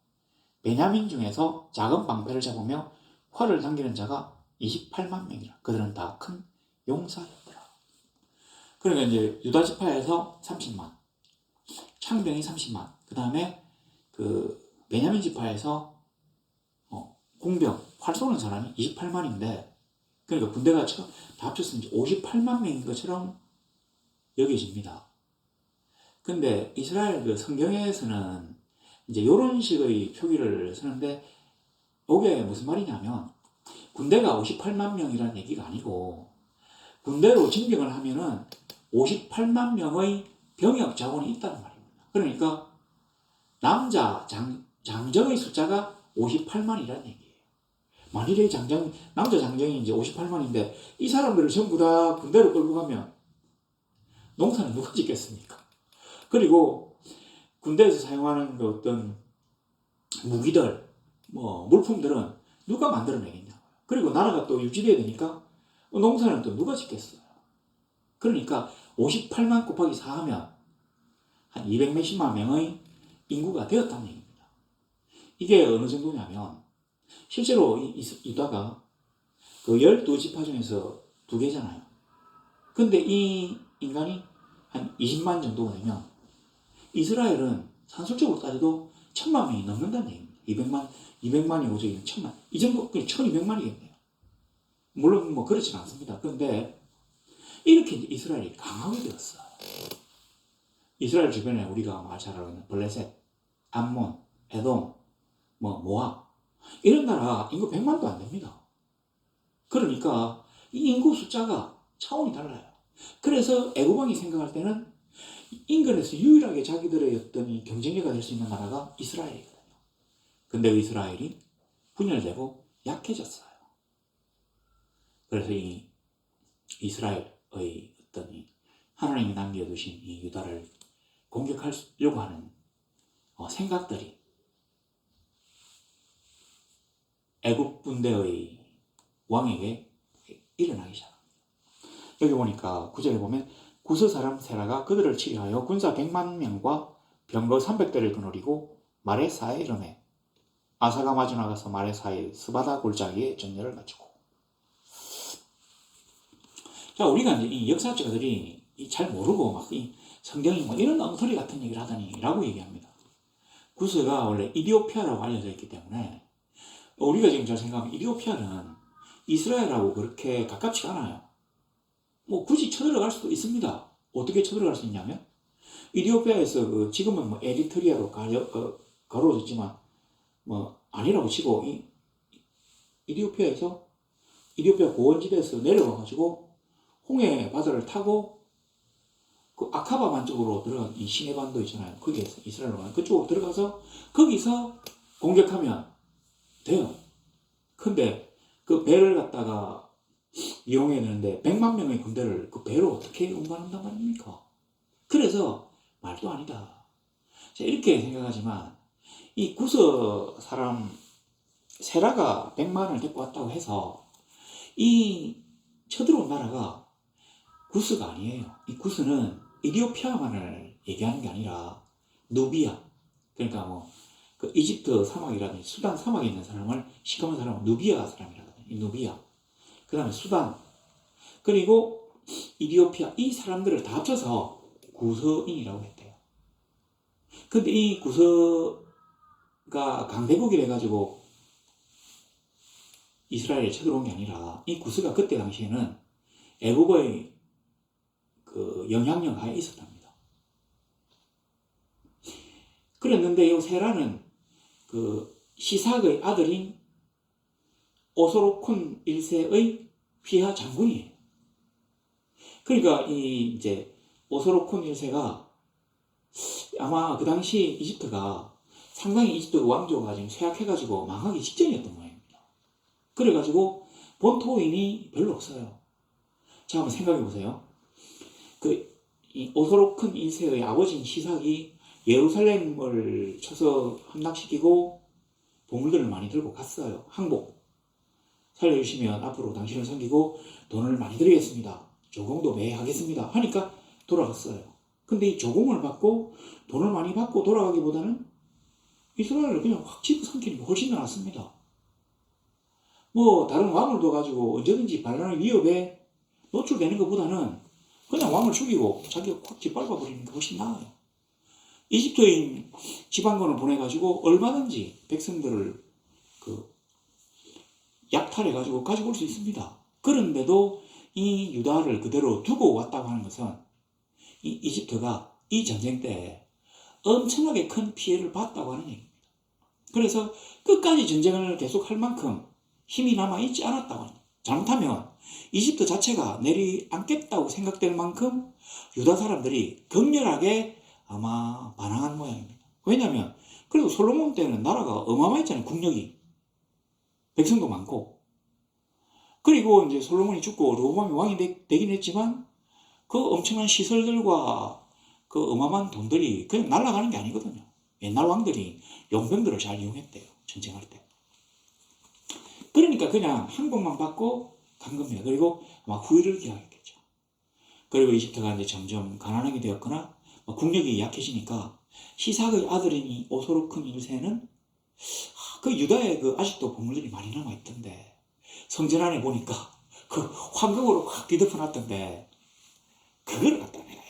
베냐민 중에서 작은 방패를 잡으며 활을 당기는 자가 28만 명이라. 그들은 다 큰 용사였더라. 그러니까 이제 유다 지파에서 30만, 창병이 30만, 그 다음에 베냐민 지파에서 공병, 활 쏘는 사람이 28만인데, 그러니까 군대가 다 합쳤으면 58만 명인 것처럼 여겨집니다. 근데 이스라엘 성경에서는 이제 이런 식의 표기를 쓰는데, 이게 무슨 말이냐면, 군대가 58만 명이라는 얘기가 아니고, 군대로 징병을 하면은 58만 명의 병역 자원이 있다는 말입니다. 그러니까, 남자 장정의 숫자가 58만이라는 얘기예요. 만일에 남자 장정이 이제 58만인데, 이 사람들을 전부 다 군대로 끌고 가면, 농사는 누가 짓겠습니까? 그리고, 군대에서 사용하는 어떤 무기들, 물품들은 누가 만들어내겠냐고요. 그리고 나라가 또 유지돼야 되니까 농사는 또 누가 짓겠어요. 그러니까 58만 곱하기 4 하면 한 200몇십만 명의 인구가 되었다는 얘기입니다. 이게 어느 정도냐면 실제로 유다가 12지파 중에서 2개잖아요. 근데 이 인간이 한 20만 정도가 되면 이스라엘은 산술적으로 따져도 1000만 명이 넘는다는 얘기입니다. 200만이 오죠. 1000만. 이 정도, 1200만이겠네요. 물론 그렇지는 않습니다. 그런데 이렇게 이스라엘이 강하게 되었어요. 이스라엘 주변에 우리가 잘 알고 있는 블레셋, 암몬, 에돔, 모압 이런 나라 인구 100만도 안 됩니다. 그러니까 이 인구 숫자가 차원이 달라요. 그래서 애국왕이 생각할 때는 인근에서 유일하게 자기들의 어떤 이 경쟁력가 될 수 있는 나라가 이스라엘이거든요. 근데 이스라엘이 분열되고 약해졌어요. 그래서 이 이스라엘의 어떤 이 하나님이 남겨두신 이 유다를 공격하려고 하는 생각들이 애국 군대의 왕에게 일어나기 시작합니다. 여기 보니까 9절에 보면 구스 사람 세라가 그들을 치리하여 군사 100만 명과 병거 300대를 거느리고 마레사에 이르매 아사가 마주 나가서 마레사의 스바다 골짜기에 전열을 갖추고. 자, 우리가 이제 이 역사학자들이 잘 모르고 막 이 성경이 이런 엉터리 같은 얘기를 하다니 라고 얘기합니다. 구스가 원래 이디오피아라고 알려져 있기 때문에 우리가 지금 잘 생각하면 이디오피아는 이스라엘하고 그렇게 가깝지가 않아요. 굳이 쳐들어갈 수도 있습니다. 어떻게 쳐들어갈 수 있냐면 이디오피아에서 지금은 에리트리아로 가로졌지만 아니라고 치고 이디오피아에서 이디오피아 고원지대에서 내려와가지고 홍해 바다를 타고 그 아카바만 쪽으로 들어간 이 시내반도 있잖아요. 거기에서 이스라엘로 가는 그쪽으로 들어가서 거기서 공격하면 돼요. 근데 그 배를 갖다가 이용해야 되는데 100만 명의 군대를 그 배로 어떻게 운반한단 말입니까? 그래서 말도 아니다. 자, 이렇게 생각하지만 이 구스 사람 세라가 100만을 데리고 왔다고 해서 이 쳐들어온 나라가 구스가 아니에요. 이 구스는 이디오피아만을 얘기하는 게 아니라 누비아, 그러니까 그 이집트 사막이라든지 수단 사막에 있는 사람을 시커먼 사람은 누비아 사람이라거든요. 이 누비아, 그 다음에 수단, 그리고 이디오피아, 이 사람들을 다 합쳐서 구스인이라고 했대요. 근데 이 구스가 강대국이 돼가지고 이스라엘에 쳐들어온 게 아니라 이 구스가 그때 당시에는 애국의 그 영향력 하에 있었답니다. 그랬는데 이 세라는 그 시삭의 아들인 오소로쿤 1세의 휘하 장군이에요. 그러니까 이제 오소로쿤 1세가 아마 그 당시 이집트가 상당히 이집트 왕조가 지금 쇠약해가지고 망하기 직전이었던 모양입니다. 그래가지고 본토인이 별로 없어요. 자, 한번 생각해 보세요. 이 오소로큰 1세의 아버지인 시삭이 예루살렘을 쳐서 함락시키고 보물들을 많이 들고 갔어요. 항복 살려주시면 앞으로 당신을 섬기고 돈을 많이 드리겠습니다. 조공도 매해 하겠습니다. 하니까 돌아갔어요. 근데 이 조공을 받고 돈을 많이 받고 돌아가기보다는 이스라엘을 그냥 확 집어삼키는 게 훨씬 낫습니다. 다른 왕을 둬가지고 언제든지 반란의 위협에 노출되는 것보다는 그냥 왕을 죽이고 자기가 확 짓밟아버리는 게 훨씬 나아요. 이집트인 지방군을 보내가지고 얼마든지 백성들을 약탈해가지고 가지고 올 수 있습니다. 그런데도 이 유다를 그대로 두고 왔다고 하는 것은 이 이집트가 이 전쟁 때 엄청나게 큰 피해를 봤다고 하는 얘기입니다. 그래서 끝까지 전쟁을 계속할 만큼 힘이 남아있지 않았다고 합니다. 잘못하면 이집트 자체가 내리앉겠다고 생각될 만큼 유다 사람들이 격렬하게 아마 반항한 모양입니다. 왜냐하면 그래도 솔로몬 때는 나라가 어마어마했잖아요. 국력이. 백성도 많고. 그리고 이제 솔로몬이 죽고 르호보암이 왕이 되긴 했지만 그 엄청난 시설들과 그 어마어마한 돈들이 그냥 날아가는 게 아니거든요. 옛날 왕들이 용병들을 잘 이용했대요. 전쟁할 때. 그러니까 그냥 항복만 받고 간 겁니다. 그리고 아마 후회를 기하였겠죠. 그리고 이집트가 이제 점점 가난하게 되었거나 국력이 약해지니까 시삭의 아들인 이 오소로큰 1세는 그 유다에 아직도 보물들이 많이 남아있던데 성전 안에 보니까 그 황금으로 확 뒤덮어 놨던데 그걸 갖다 내가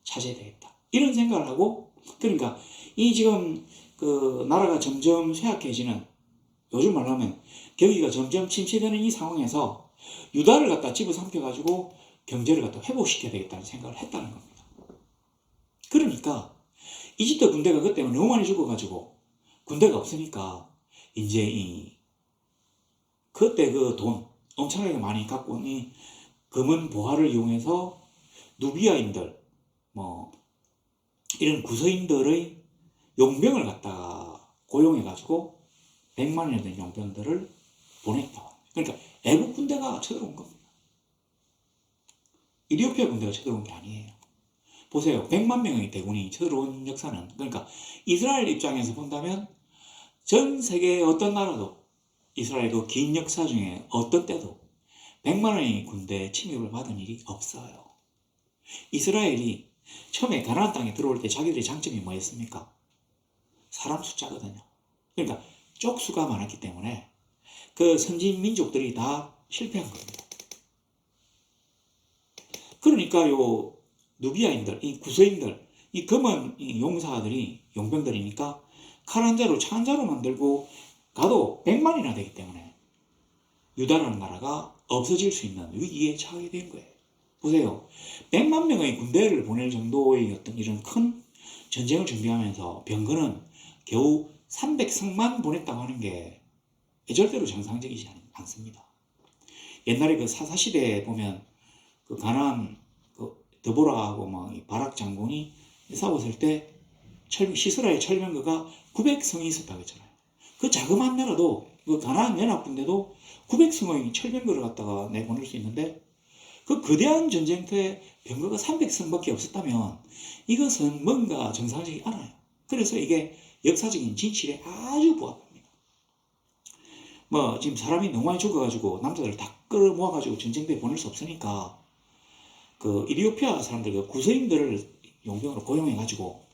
찾아야 되겠다. 이런 생각을 하고, 그러니까 이 지금 그 나라가 점점 쇠약해지는, 요즘 말로 하면 경기가 점점 침체되는 이 상황에서 유다를 갖다 집어삼켜가지고 경제를 갖다 회복시켜야 되겠다는 생각을 했다는 겁니다. 그러니까 이집트 군대가 그때 너무 많이 죽어가지고 군대가 없으니까 이제 그때 그 돈 엄청나게 많이 갖고 온 이 금은 보화를 이용해서 누비아인들 뭐 이런 구서인들의 용병을 갖다가 고용해가지고 100만이나 되는 용병들을 보냈다. 그러니까 애국 군대가 쳐들어온 겁니다. 이디오피아 군대가 쳐들어온 게 아니에요. 보세요. 100만 명의 대군이 쳐들어온 역사는, 그러니까 이스라엘 입장에서 본다면 전 세계의 어떤 나라도 이스라엘 그 긴 역사 중에 어떤 때도 100만 원의 군대 침입을 받은 일이 없어요. 이스라엘이 처음에 가나안 땅에 들어올 때 자기들의 장점이 뭐였습니까? 사람 숫자거든요. 그러니까 쪽수가 많았기 때문에 그 선진 민족들이 다 실패한 겁니다. 그러니까 요 누비아인들, 이 구서인들, 이 검은 이 용사들이 용병들이니까 칼 한 자루, 차 한 자루 만들고 가도 100만이나 되기 때문에 유다라는 나라가 없어질 수 있는 위기에 처하게 된 거예요. 보세요. 100만 명의 군대를 보낼 정도의 어떤 이런 큰 전쟁을 준비하면서 병거는 겨우 300승만 보냈다고 하는 게 절대로 정상적이지 않습니다. 옛날에 그 사사시대에 보면 그 가나안 그 드보라하고 막 바락 장군이 싸웠을 때 시스라의 철병거가 900성이 있었다고 했잖아요. 그 자그마한 나라도 그 가나안 연합군대도 900성의 철병거를 갖다가 내보낼 수 있는데 그 거대한 전쟁터에 병거가 300성밖에 없었다면 이것은 뭔가 정상적이지 않아요. 그래서 이게 역사적인 진실에 아주 부합합니다. 뭐 지금 사람이 너무 많이 죽어가지고 남자들 다 끌어모아가지고 전쟁터에 보낼 수 없으니까 그 이디오피아 사람들 그 구서인들을 용병으로 고용해가지고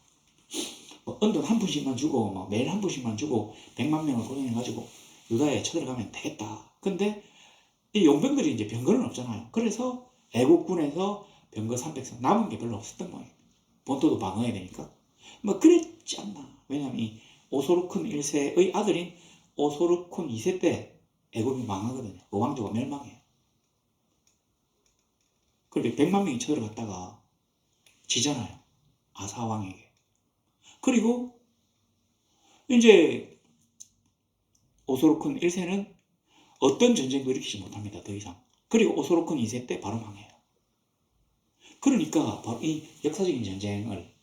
뭐 언돈 한 푼씩만 주고 뭐 매일 한 푼씩만 주고 100만 명을 고용해가지고 유다에 쳐들어가면 되겠다. 근데 이 용병들이 이제 병거는 없잖아요. 그래서 애국군에서 병거 300성 남은 게 별로 없었던 거예요. 본토도 방어해야 되니까. 뭐 그랬지 않나. 왜냐면 이 오소르쿤 1세의 아들인 오소르쿤 2세 때 애국이 망하거든요. 그 왕조가 멸망해요. 그렇게 100만 명이 쳐들어갔다가 지잖아요. 아사왕에게. 그리고 이제 오소르쿤 1세는 어떤 전쟁도 일으키지 못합니다. 더 이상. 그리고 오소르쿤 2세 때 바로 망해요. 그러니까 바로 이 역사적인 전쟁을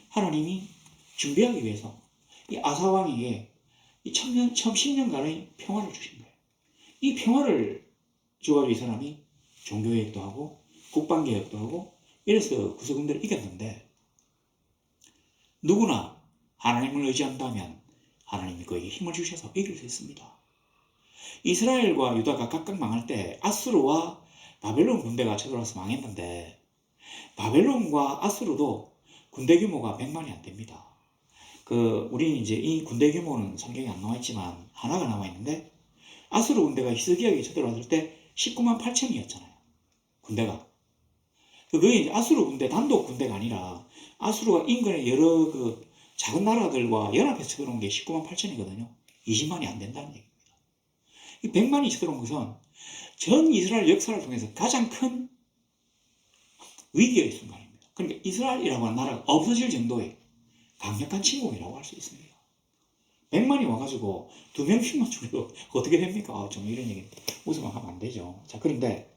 하나님이 준비하기 위해서 이 아사왕에게 이 처음 10년간의 평화를 주신 거예요. 이 평화를 줘가지고 이 사람이 종교개혁도 하고 국방개혁도 하고 이래서 구서군들을 이겼는데 누구나 하나님을 의지한다면 하나님이 그에게 힘을 주셔서 이길 수 있습니다. 이스라엘과 유다가 각각 망할 때 아수르와 바벨론 군대가 쳐들어와서 망했는데 바벨론과 아수르도 군대 규모가 100만이 안 됩니다. 우리는 이제 이 군대 규모는 성경에 안 나와 있지만 하나가 나와 있는데 아수르 군대가 히스기야에게 쳐들어왔을 때 19만 8천이었잖아요. 군대가. 그게 이제 아수르 군대 단독 군대가 아니라 아수르가 인근의 여러 그 작은 나라들과 연합해서 쳐들어온 게 19만 8천이거든요. 20만이 안 된다는 얘기입니다. 이 100만이 쳐들어온 것은 전 이스라엘 역사를 통해서 가장 큰 위기의 순간입니다. 그러니까 이스라엘이라고 하는 나라가 없어질 정도의 강력한 침공이라고 할 수 있습니다. 100만이 와가지고 2명씩만 죽여도 어떻게 됩니까? 좀 이런 얘기 웃으면 하면 안 되죠. 자, 그런데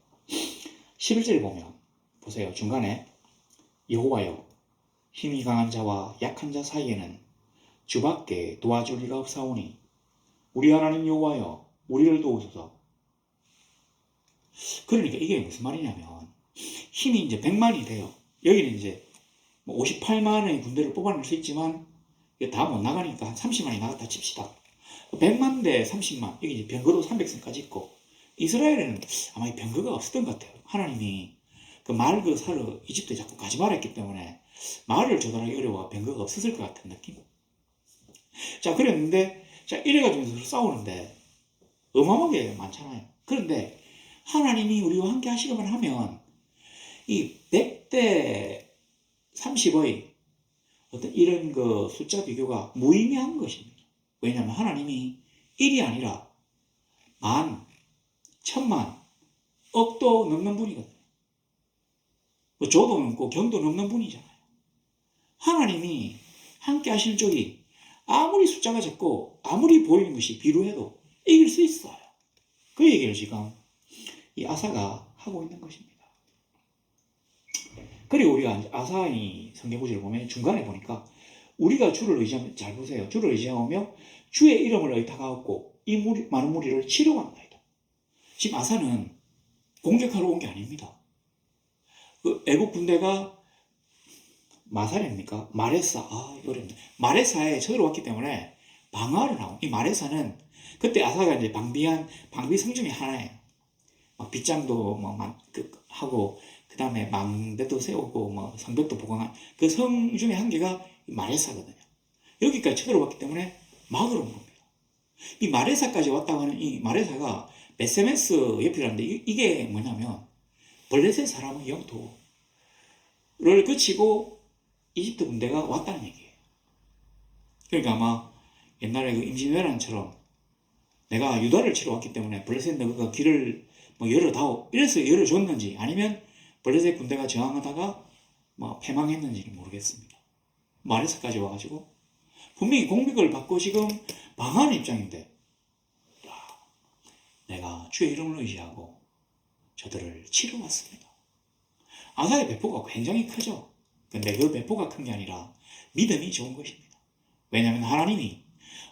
11절에 보면 보세요. 중간에 여호와여 힘이 강한 자와 약한 자 사이에는 주밖에 도와줄 리가 없사오니 우리 하나님 여호와여 우리를 도우소서. 그러니까 이게 무슨 말이냐면 힘이 이제 100만이 돼요. 여기는 이제 58만의 군대를 뽑아낼 수 있지만 다 못 나가니까 한 30만이 나갔다 칩시다. 100만 대 30만 여기 이제 병거도 300승까지 있고 이스라엘에는 아마 이 병거가 없었던 것 같아요. 하나님이 그 말 그 사러 이집트에 자꾸 가지 말라 했기 때문에 말을 조달하기 어려워 병거가 없었을 것 같은 느낌. 자, 그랬는데 자 이래가지고 서로 싸우는데 어마어마하게 많잖아요. 그런데 하나님이 우리와 함께 하시기만 하면 이 100대 30의 어떤 이런 그 숫자 비교가 무의미한 것입니다. 왜냐하면 하나님이 1이 아니라 만, 천만, 억도 넘는 분이거든요. 조도 넘고 경도 넘는 분이잖아요. 하나님이 함께 하시는 쪽이 아무리 숫자가 적고 아무리 보이는 것이 비루해도 이길 수 있어요. 그 얘기를 지금 이 아사가 하고 있는 것입니다. 그리고 우리가 아사의 성경 구절을 보면 중간에 보니까 우리가 주를 의지하면, 잘 보세요. 주를 의지하며 주의 이름을 의탁하고 이 많은 무리를 치료한다이다. 지금 아사는 공격하러 온 게 아닙니다. 그 애국 군대가 마살입니까? 마레사. 어렵네. 마레사에 쳐들어왔기 때문에 방어하러 나온. 이 마레사는 그때 아사가 이제 방비 성 중에 하나예요. 막 빗장도 하고, 그 다음에 망대도 세우고, 성벽도 보강한 그 성 중에 한 개가 마레사거든요. 여기까지 쳐들어왔기 때문에 막으러 온 겁니다. 이 마레사까지 왔다고 하는 이 마레사가 베세메스 옆이라는데 이게 뭐냐면 블레셋 사람의 영토를 거치고 이집트 군대가 왔다는 얘기예요. 그러니까 아마 옛날에 그 임진왜란처럼 내가 유다를 치러 왔기 때문에 블레셋 너가 길을 열어다오 이래서 열어줬는지, 아니면 블레셋 군대가 저항하다가 패망했는지는 모르겠습니다. 마레사까지 와가지고 분명히 공격을 받고 지금 방어하는 입장인데, 내가 주의 이름을 의지하고 저들을 치러 왔습니다. 아사의 배포가 굉장히 크죠. 근데 그 배포가 큰 게 아니라 믿음이 좋은 것입니다. 왜냐하면 하나님이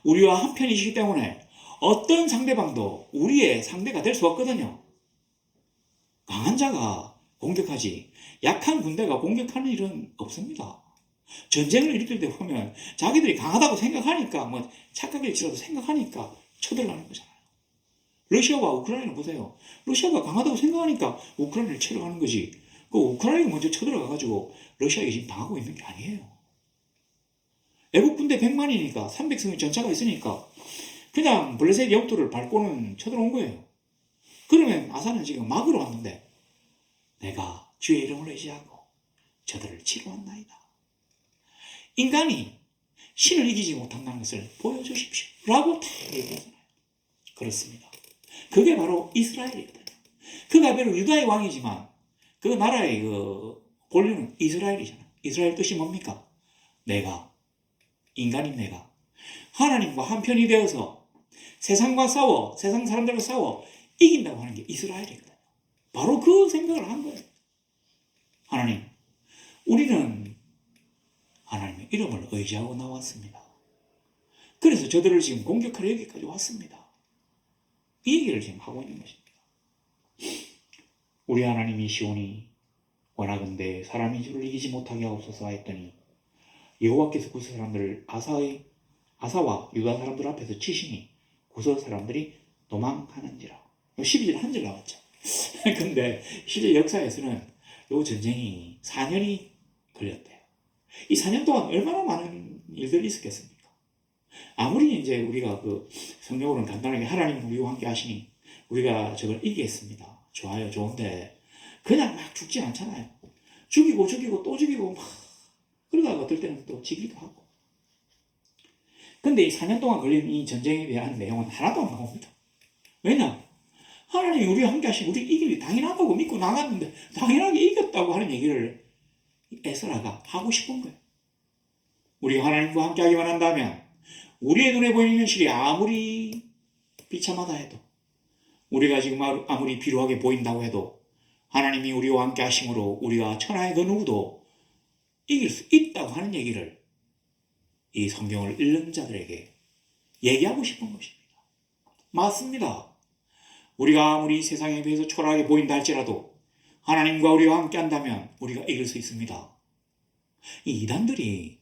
우리와 한편이시기 때문에 어떤 상대방도 우리의 상대가 될 수 없거든요. 강한 자가 공격하지 약한 군대가 공격하는 일은 없습니다. 전쟁을 일으킬 때 보면 자기들이 강하다고 생각하니까, 착각일지라도 생각하니까 쳐들어가는 거잖아요. 러시아와 우크라이나 보세요. 러시아가 강하다고 생각하니까 우크라이나를 쳐들어가는 거지. 그 우크라이나가 먼저 쳐들어가가지고 러시아에 지금 당하고 있는 게 아니에요. 애국 군대 100만이니까 300승의 전차가 있으니까 그냥 블레셋 영토를 밟고는 쳐들어온 거예요. 그러면 아사는 지금 막으러 왔는데, 내가 주의 이름을 의지하고 저들을 치러 왔나이다. 인간이 신을 이기지 못한다는 것을 보여주십시오 라고 다 얘기하잖아요. 그렇습니다. 그게 바로 이스라엘이거든요. 그가 비록 유다의 왕이지만 그 나라의 본류는 이스라엘이잖아요. 이스라엘 뜻이 뭡니까? 내가, 인간인 내가 하나님과 한편이 되어서 세상과 싸워, 세상 사람들과 싸워 이긴다고 하는 게 이스라엘이거든요. 바로 그 생각을 한 거예요. 하나님, 우리는 하나님의 이름을 의지하고 나왔습니다. 그래서 저들을 지금 공격하러 여기까지 왔습니다. 이 얘기를 지금 하고 있는 것입니다. 우리 하나님이시오니 원하건대 사람이 주를 이기지 못하게 하옵소서 하였더니 여호와께서 구스 사람들을 아사와 유다 사람들 앞에서 치시니 구스 사람들이 도망하는지라. 12절 한 절 나왔죠. 근데 실제 역사에서는 이 전쟁이 4년이 걸렸대요. 이 4년 동안 얼마나 많은 일들이 있었겠습니까? 아무리 이제 우리가 성경으로는 간단하게 하나님 우리와 함께 하시니 우리가 저걸 이기겠습니다. 좋아요, 좋은데 그냥 막 죽진 않잖아요. 죽이고 또 죽이고 그러다가 어떨 때는 또 지기도 하고. 근데 이 4년 동안 걸린 이 전쟁에 대한 내용은 하나도 안 나옵니다. 왜냐? 하나님이 우리와 함께 하시니 우리 이기기 당연하다고 믿고 나갔는데 당연하게 이겼다고 하는 얘기를 에스라가 하고 싶은 거예요. 우리가 하나님과 함께 하기만 한다면 우리의 눈에 보이는 현실이 아무리 비참하다 해도, 우리가 지금 아무리 비루하게 보인다고 해도 하나님이 우리와 함께 하심으로 우리가 천하의 그 누구도 이길 수 있다고 하는 얘기를 이 성경을 읽는 자들에게 얘기하고 싶은 것입니다. 맞습니다. 우리가 아무리 세상에 비해서 초라하게 보인다 할지라도 하나님과 우리와 함께 한다면 우리가 이길 수 있습니다. 이 이단들이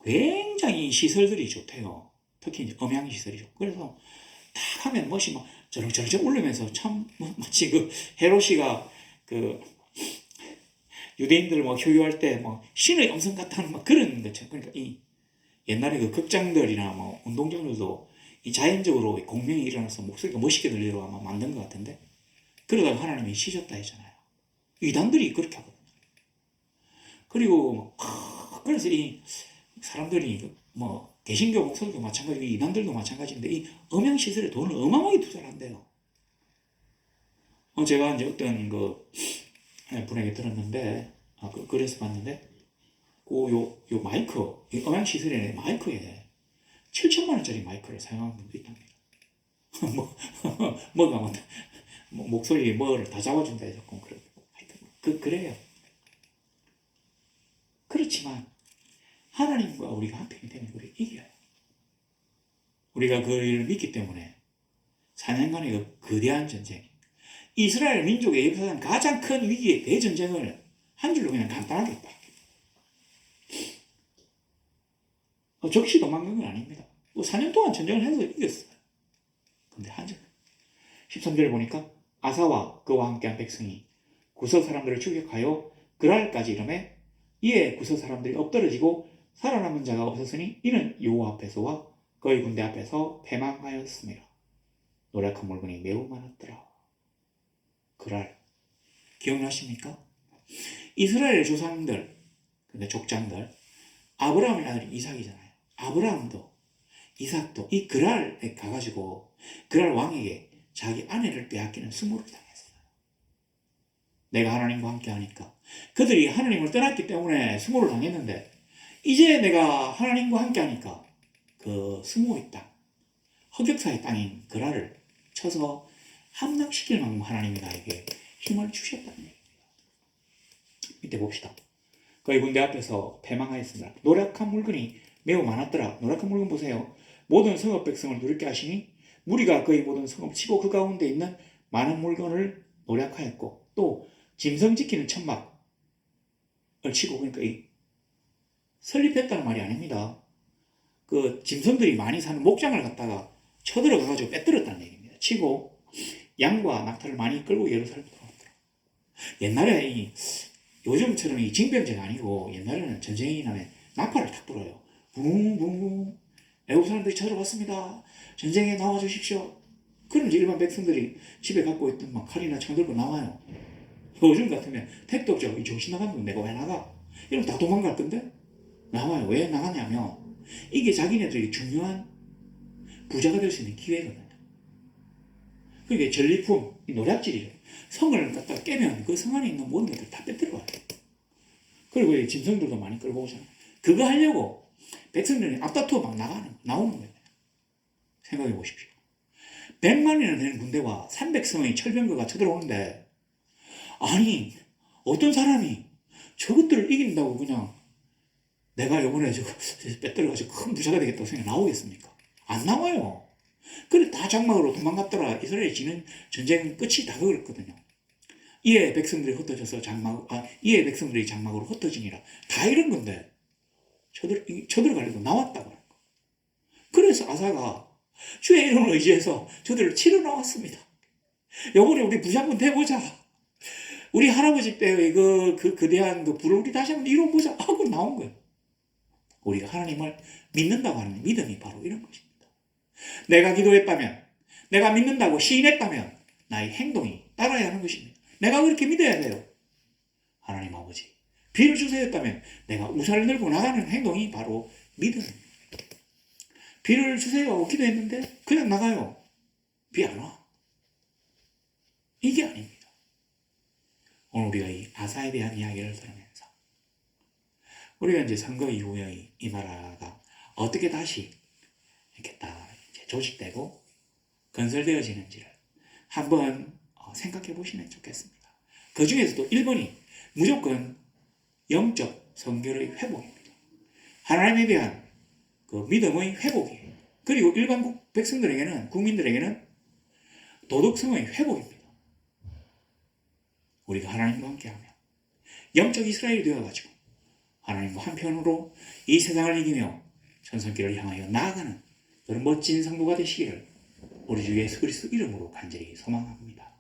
굉장히 시설들이 좋대요. 특히 이제 음향시설이죠. 그래서 딱 하면 멋이 막 저렁저렁 울리면서 참 마치 헤롯이가 유대인들 효유할 때 신의 음성 같다는 그런 것처럼. 그러니까 이 옛날에 극장들이나 운동장들도 이 자연적으로 공명이 일어나서 목소리가 멋있게 들리도록 아마 만든 것 같은데, 그러다가 하나님이 쉬셨다 했잖아요. 이단들이 그렇게 하거든요. 그리고 그래서 이 사람들이 개신교 목사들도 마찬가지고 이단들도 마찬가지인데 이 음향시설에 돈을 어마어마하게 투자를 한대요. 제가 이제 어떤 분에게 들었는데, 글에서 봤는데, 요 마이크, 이 음향시설에 마이크에 7천만 원짜리 마이크를 사용하는 분도 있답니다. 뭐가 목소리 뭐를 다 잡아준다 해서 하여튼 그래요. 그렇지만 하나님과 우리가 한편이 되면 우리 이겨요. 우리가 그를 믿기 때문에 4년간의 그 거대한 전쟁, 이스라엘 민족의 역사상 가장 큰 위기의 대전쟁을 한 줄로 그냥 간단하게 딱. 적시 도망간 건 아닙니다. 4년 동안 전쟁을 해서 이겼어요. 근데 한전 13절 보니까 아사와 그와 함께한 백성이 구서 사람들을 추격하여 그랄까지 이름에 이에 구서 사람들이 엎드러지고 살아남은 자가 없었으니 이는 여호와 앞에서와 그의 군대 앞에서 패망하였습니다. 노력한 물건이 매우 많았더라. 그랄 기억나십니까? 이스라엘 조상들, 근데 족장들, 아브라함의 아들이 이삭이잖아요. 아브라함도 이삭도 이 그랄에 가가지고 그랄 왕에게 자기 아내를 빼앗기는 수모를 당했어요. 내가 하나님과 함께 하니까 그들이 하나님을 떠났기 때문에 수모를 당했는데 이제 내가 하나님과 함께 하니까 그 수모의 땅, 흑역사의 땅인 그랄을 쳐서 함락시킬 만큼 하나님이 나에게 힘을 주셨다는 얘기입니다. 이때 봅시다. 그의 군대 앞에서 패망하였습니다. 노력한 물건이 매우 많았더라. 노력한 물건 보세요. 모든 성읍 백성을 누리게 하시니 무리가 그의 모든 성읍 치고 그 가운데 있는 많은 물건을 노력하였고 또 짐승 지키는 천막을 치고, 그러니까 이 설립했다는 말이 아닙니다. 그 짐승들이 많이 사는 목장을 갖다가 쳐들어가가지고 빼뜨렸다는 얘기입니다. 치고 양과 낙타를 많이 끌고 예루살렘으로 들어왔더라. 옛날에 요즘처럼 이 징병제가 아니고 옛날에는 전쟁이 나면 나팔을 탁 불어요. 붕붕붕 애국 사람들이 쳐들어왔습니다. 전쟁에 나와주십시오. 그럼 이제 일반 백성들이 집에 갖고 있던 막 칼이나 창 들고 나와요. 요즘 같으면 택도 없죠. 이 정신 나간 건 내가 왜 나가? 이러면 다 도망갈 건데 나와요. 왜 나가냐면 이게 자기네들이 중요한 부자가 될 수 있는 기회거든요. 그게 전리품, 이 노략질이죠. 성을 갖다 깨면 그 성 안에 있는 모든 것들 다 빼뜨려와요. 그리고 이 짐승들도 많이 끌고 오잖아요. 그거 하려고 백성들이 앞다투어 막 나오는 거예요. 생각해 보십시오. 100만이나 되는 군대와 300성의 철병거가 쳐들어오는데 아니 어떤 사람이 저것들을 이긴다고 그냥 내가 요번에 저거 빼뜨려가지고 큰 부자가 되겠다고 생각 나오겠습니까? 안 나와요. 그래 다 장막으로 도망갔더라. 이스라엘이 지는 전쟁 끝이 다 그랬거든요. 이에 백성들이 흩어져서 이에 백성들이 장막으로 흩어지니라. 다 이런 건데 저들가려고 나왔다고 하는 거. 그래서 아사가 주의 이름을 의지해서 저들을 치러 나왔습니다. 요번에 우리 부자 한번 돼보자. 우리 할아버지 때의 거대한 불을 우리 다시 한번 이뤄보자 하고 나온 거예요. 우리가 하나님을 믿는다고 하는 믿음이 바로 이런 것입니다. 내가 기도했다면, 내가 믿는다고 시인했다면 나의 행동이 따라야 하는 것입니다. 내가 그렇게 믿어야 돼요. 하나님 아버지, 비를 주세요 했다면 내가 우산을 들고 나가는 행동이 바로 믿음입니다. 비를 주세요 하고 기도했는데 그냥 나가요. 비 안 와. 이게 아닙니다. 오늘 우리가 이 아사에 대한 이야기를 들으면서 우리가 이제 선거 이후에 이 나라가 어떻게 다시 이렇게 딱 이제 조직되고 건설되어지는지를 한번 생각해 보시면 좋겠습니다. 그 중에서도 1번이 무조건 영적 성결의 회복입니다. 하나님에 대한 그 믿음의 회복이에요. 그리고 일반 백성들에게는, 국민들에게는 도덕성의 회복입니다. 우리가 하나님과 함께하며 영적 이스라엘이 되어가지고 하나님과 한편으로 이 세상을 이기며 전성기를 향하여 나아가는 그런 멋진 성도가 되시기를 우리 주 예수 그리스도 이름으로 간절히 소망합니다.